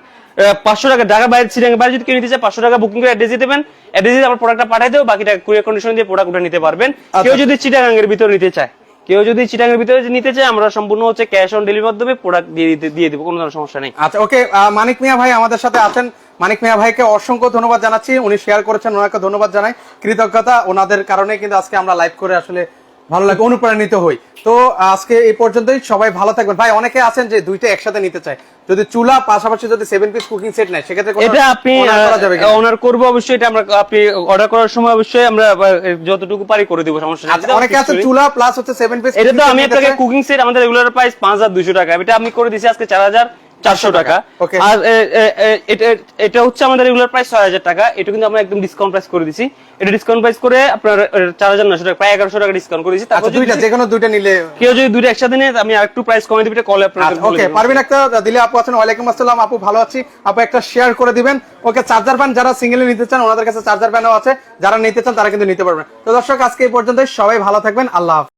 500 টাকা, ঢাকা বাইরে চিটাগাং বাইরে যদি কেউ নিতে চায় 500 টাকা বুকিং করে অ্যাড্রেস দিয়ে দেবেন, অ্যাড্রেস দিয়ে আমরা প্রোডাক্টটা পাঠিয়ে দেবো, বাকি টাকা কুরিয়ার কন্ডিশন দিয়ে প্রোডাক্ট উঠে নিতে পারবেন। কেউ যদি চিটাগাং এর ভিতরে নিতে চায়, নিতে চায় আমরা সম্পূর্ণ হচ্ছে ক্যাশ অন ডেলিভারির মাধ্যমে প্রোডাক্ট দিয়ে দিব, কোনো ধরনের সমস্যা নেই। আচ্ছা ওকে, মানিক মিয়া ভাই আমাদের সাথে আছেন। মানিক মিয়া ভাইকে অসংখ্য ধন্যবাদ জানাচ্ছি, উনি শেয়ার করেছেন, ওনাকে ধন্যবাদ জানাই, কৃতজ্ঞতা। ওনাদের কারণে কিন্তু আজকে আমরা লাইভ করে আসলে ভালো লাগে, অনুপ্রাণিত হই। তো আজকে এই পর্যন্তই, সবাই ভালো থাকবেন। ভাই অনেকে আছেন যে দুইটা একসাথে নিতে চায়, যদি চুলা পাশাপাশি যদি 7 পিস কুকিং সেট নেয় সেক্ষেত্রে এটা আপনি অনার করব অবশ্যই, এটা আমরা আপনি অর্ডার করার সময় অবশ্যই আমরা যতটুকু পারি করে দেব, সমস্যা নেই। অনেকে আছে চুলা প্লাস হচ্ছে 7 পিস। এটা তো আমি আপনাকে কুকিং সেট আমাদের রেগুলার প্রাইস 5200 টাকা, এটা আমি করে দিছি আজকে 4400 টাকা। আর এটা হচ্ছে আমাদের রেগুলার প্রাইস 6000 টাকা, এটা কিন্তু আমরা একদম ডিসকাউন্ট প্রাইস করে দিছি। এটা ডিসকাউন্ট প্রাইস করে আপনার 4900 টাকা, প্রায় 1100 টাকা ডিসকাউন্ট করে দিছি। তারপর দুইটা যে কোনো দুইটা নিলে, কেউ যদি দুইটা একসাথে নেয় আমি আরেকটু প্রাইস কমিয়ে দিই, এটা কলে আপনাদের বলে ওকে। পারবেন একটা দিলে আপু আছেন, ওয়ালাইকুম আসসালাম আপু, ভালো আছি আপু, একটা শেয়ার করে দিবেন। ওকে, চার্জার ফ্যান যারা সিঙ্গেলে নিতে চান ওনাদের কাছে চার্জার ফ্যানও আছে, যারা নিতে চান তারা কিন্তু নিতে পারবেন। তো দর্শক আজকে এই পর্যন্ত, সবাই ভালো থাকবেন, আল্লাহ হাফেজ।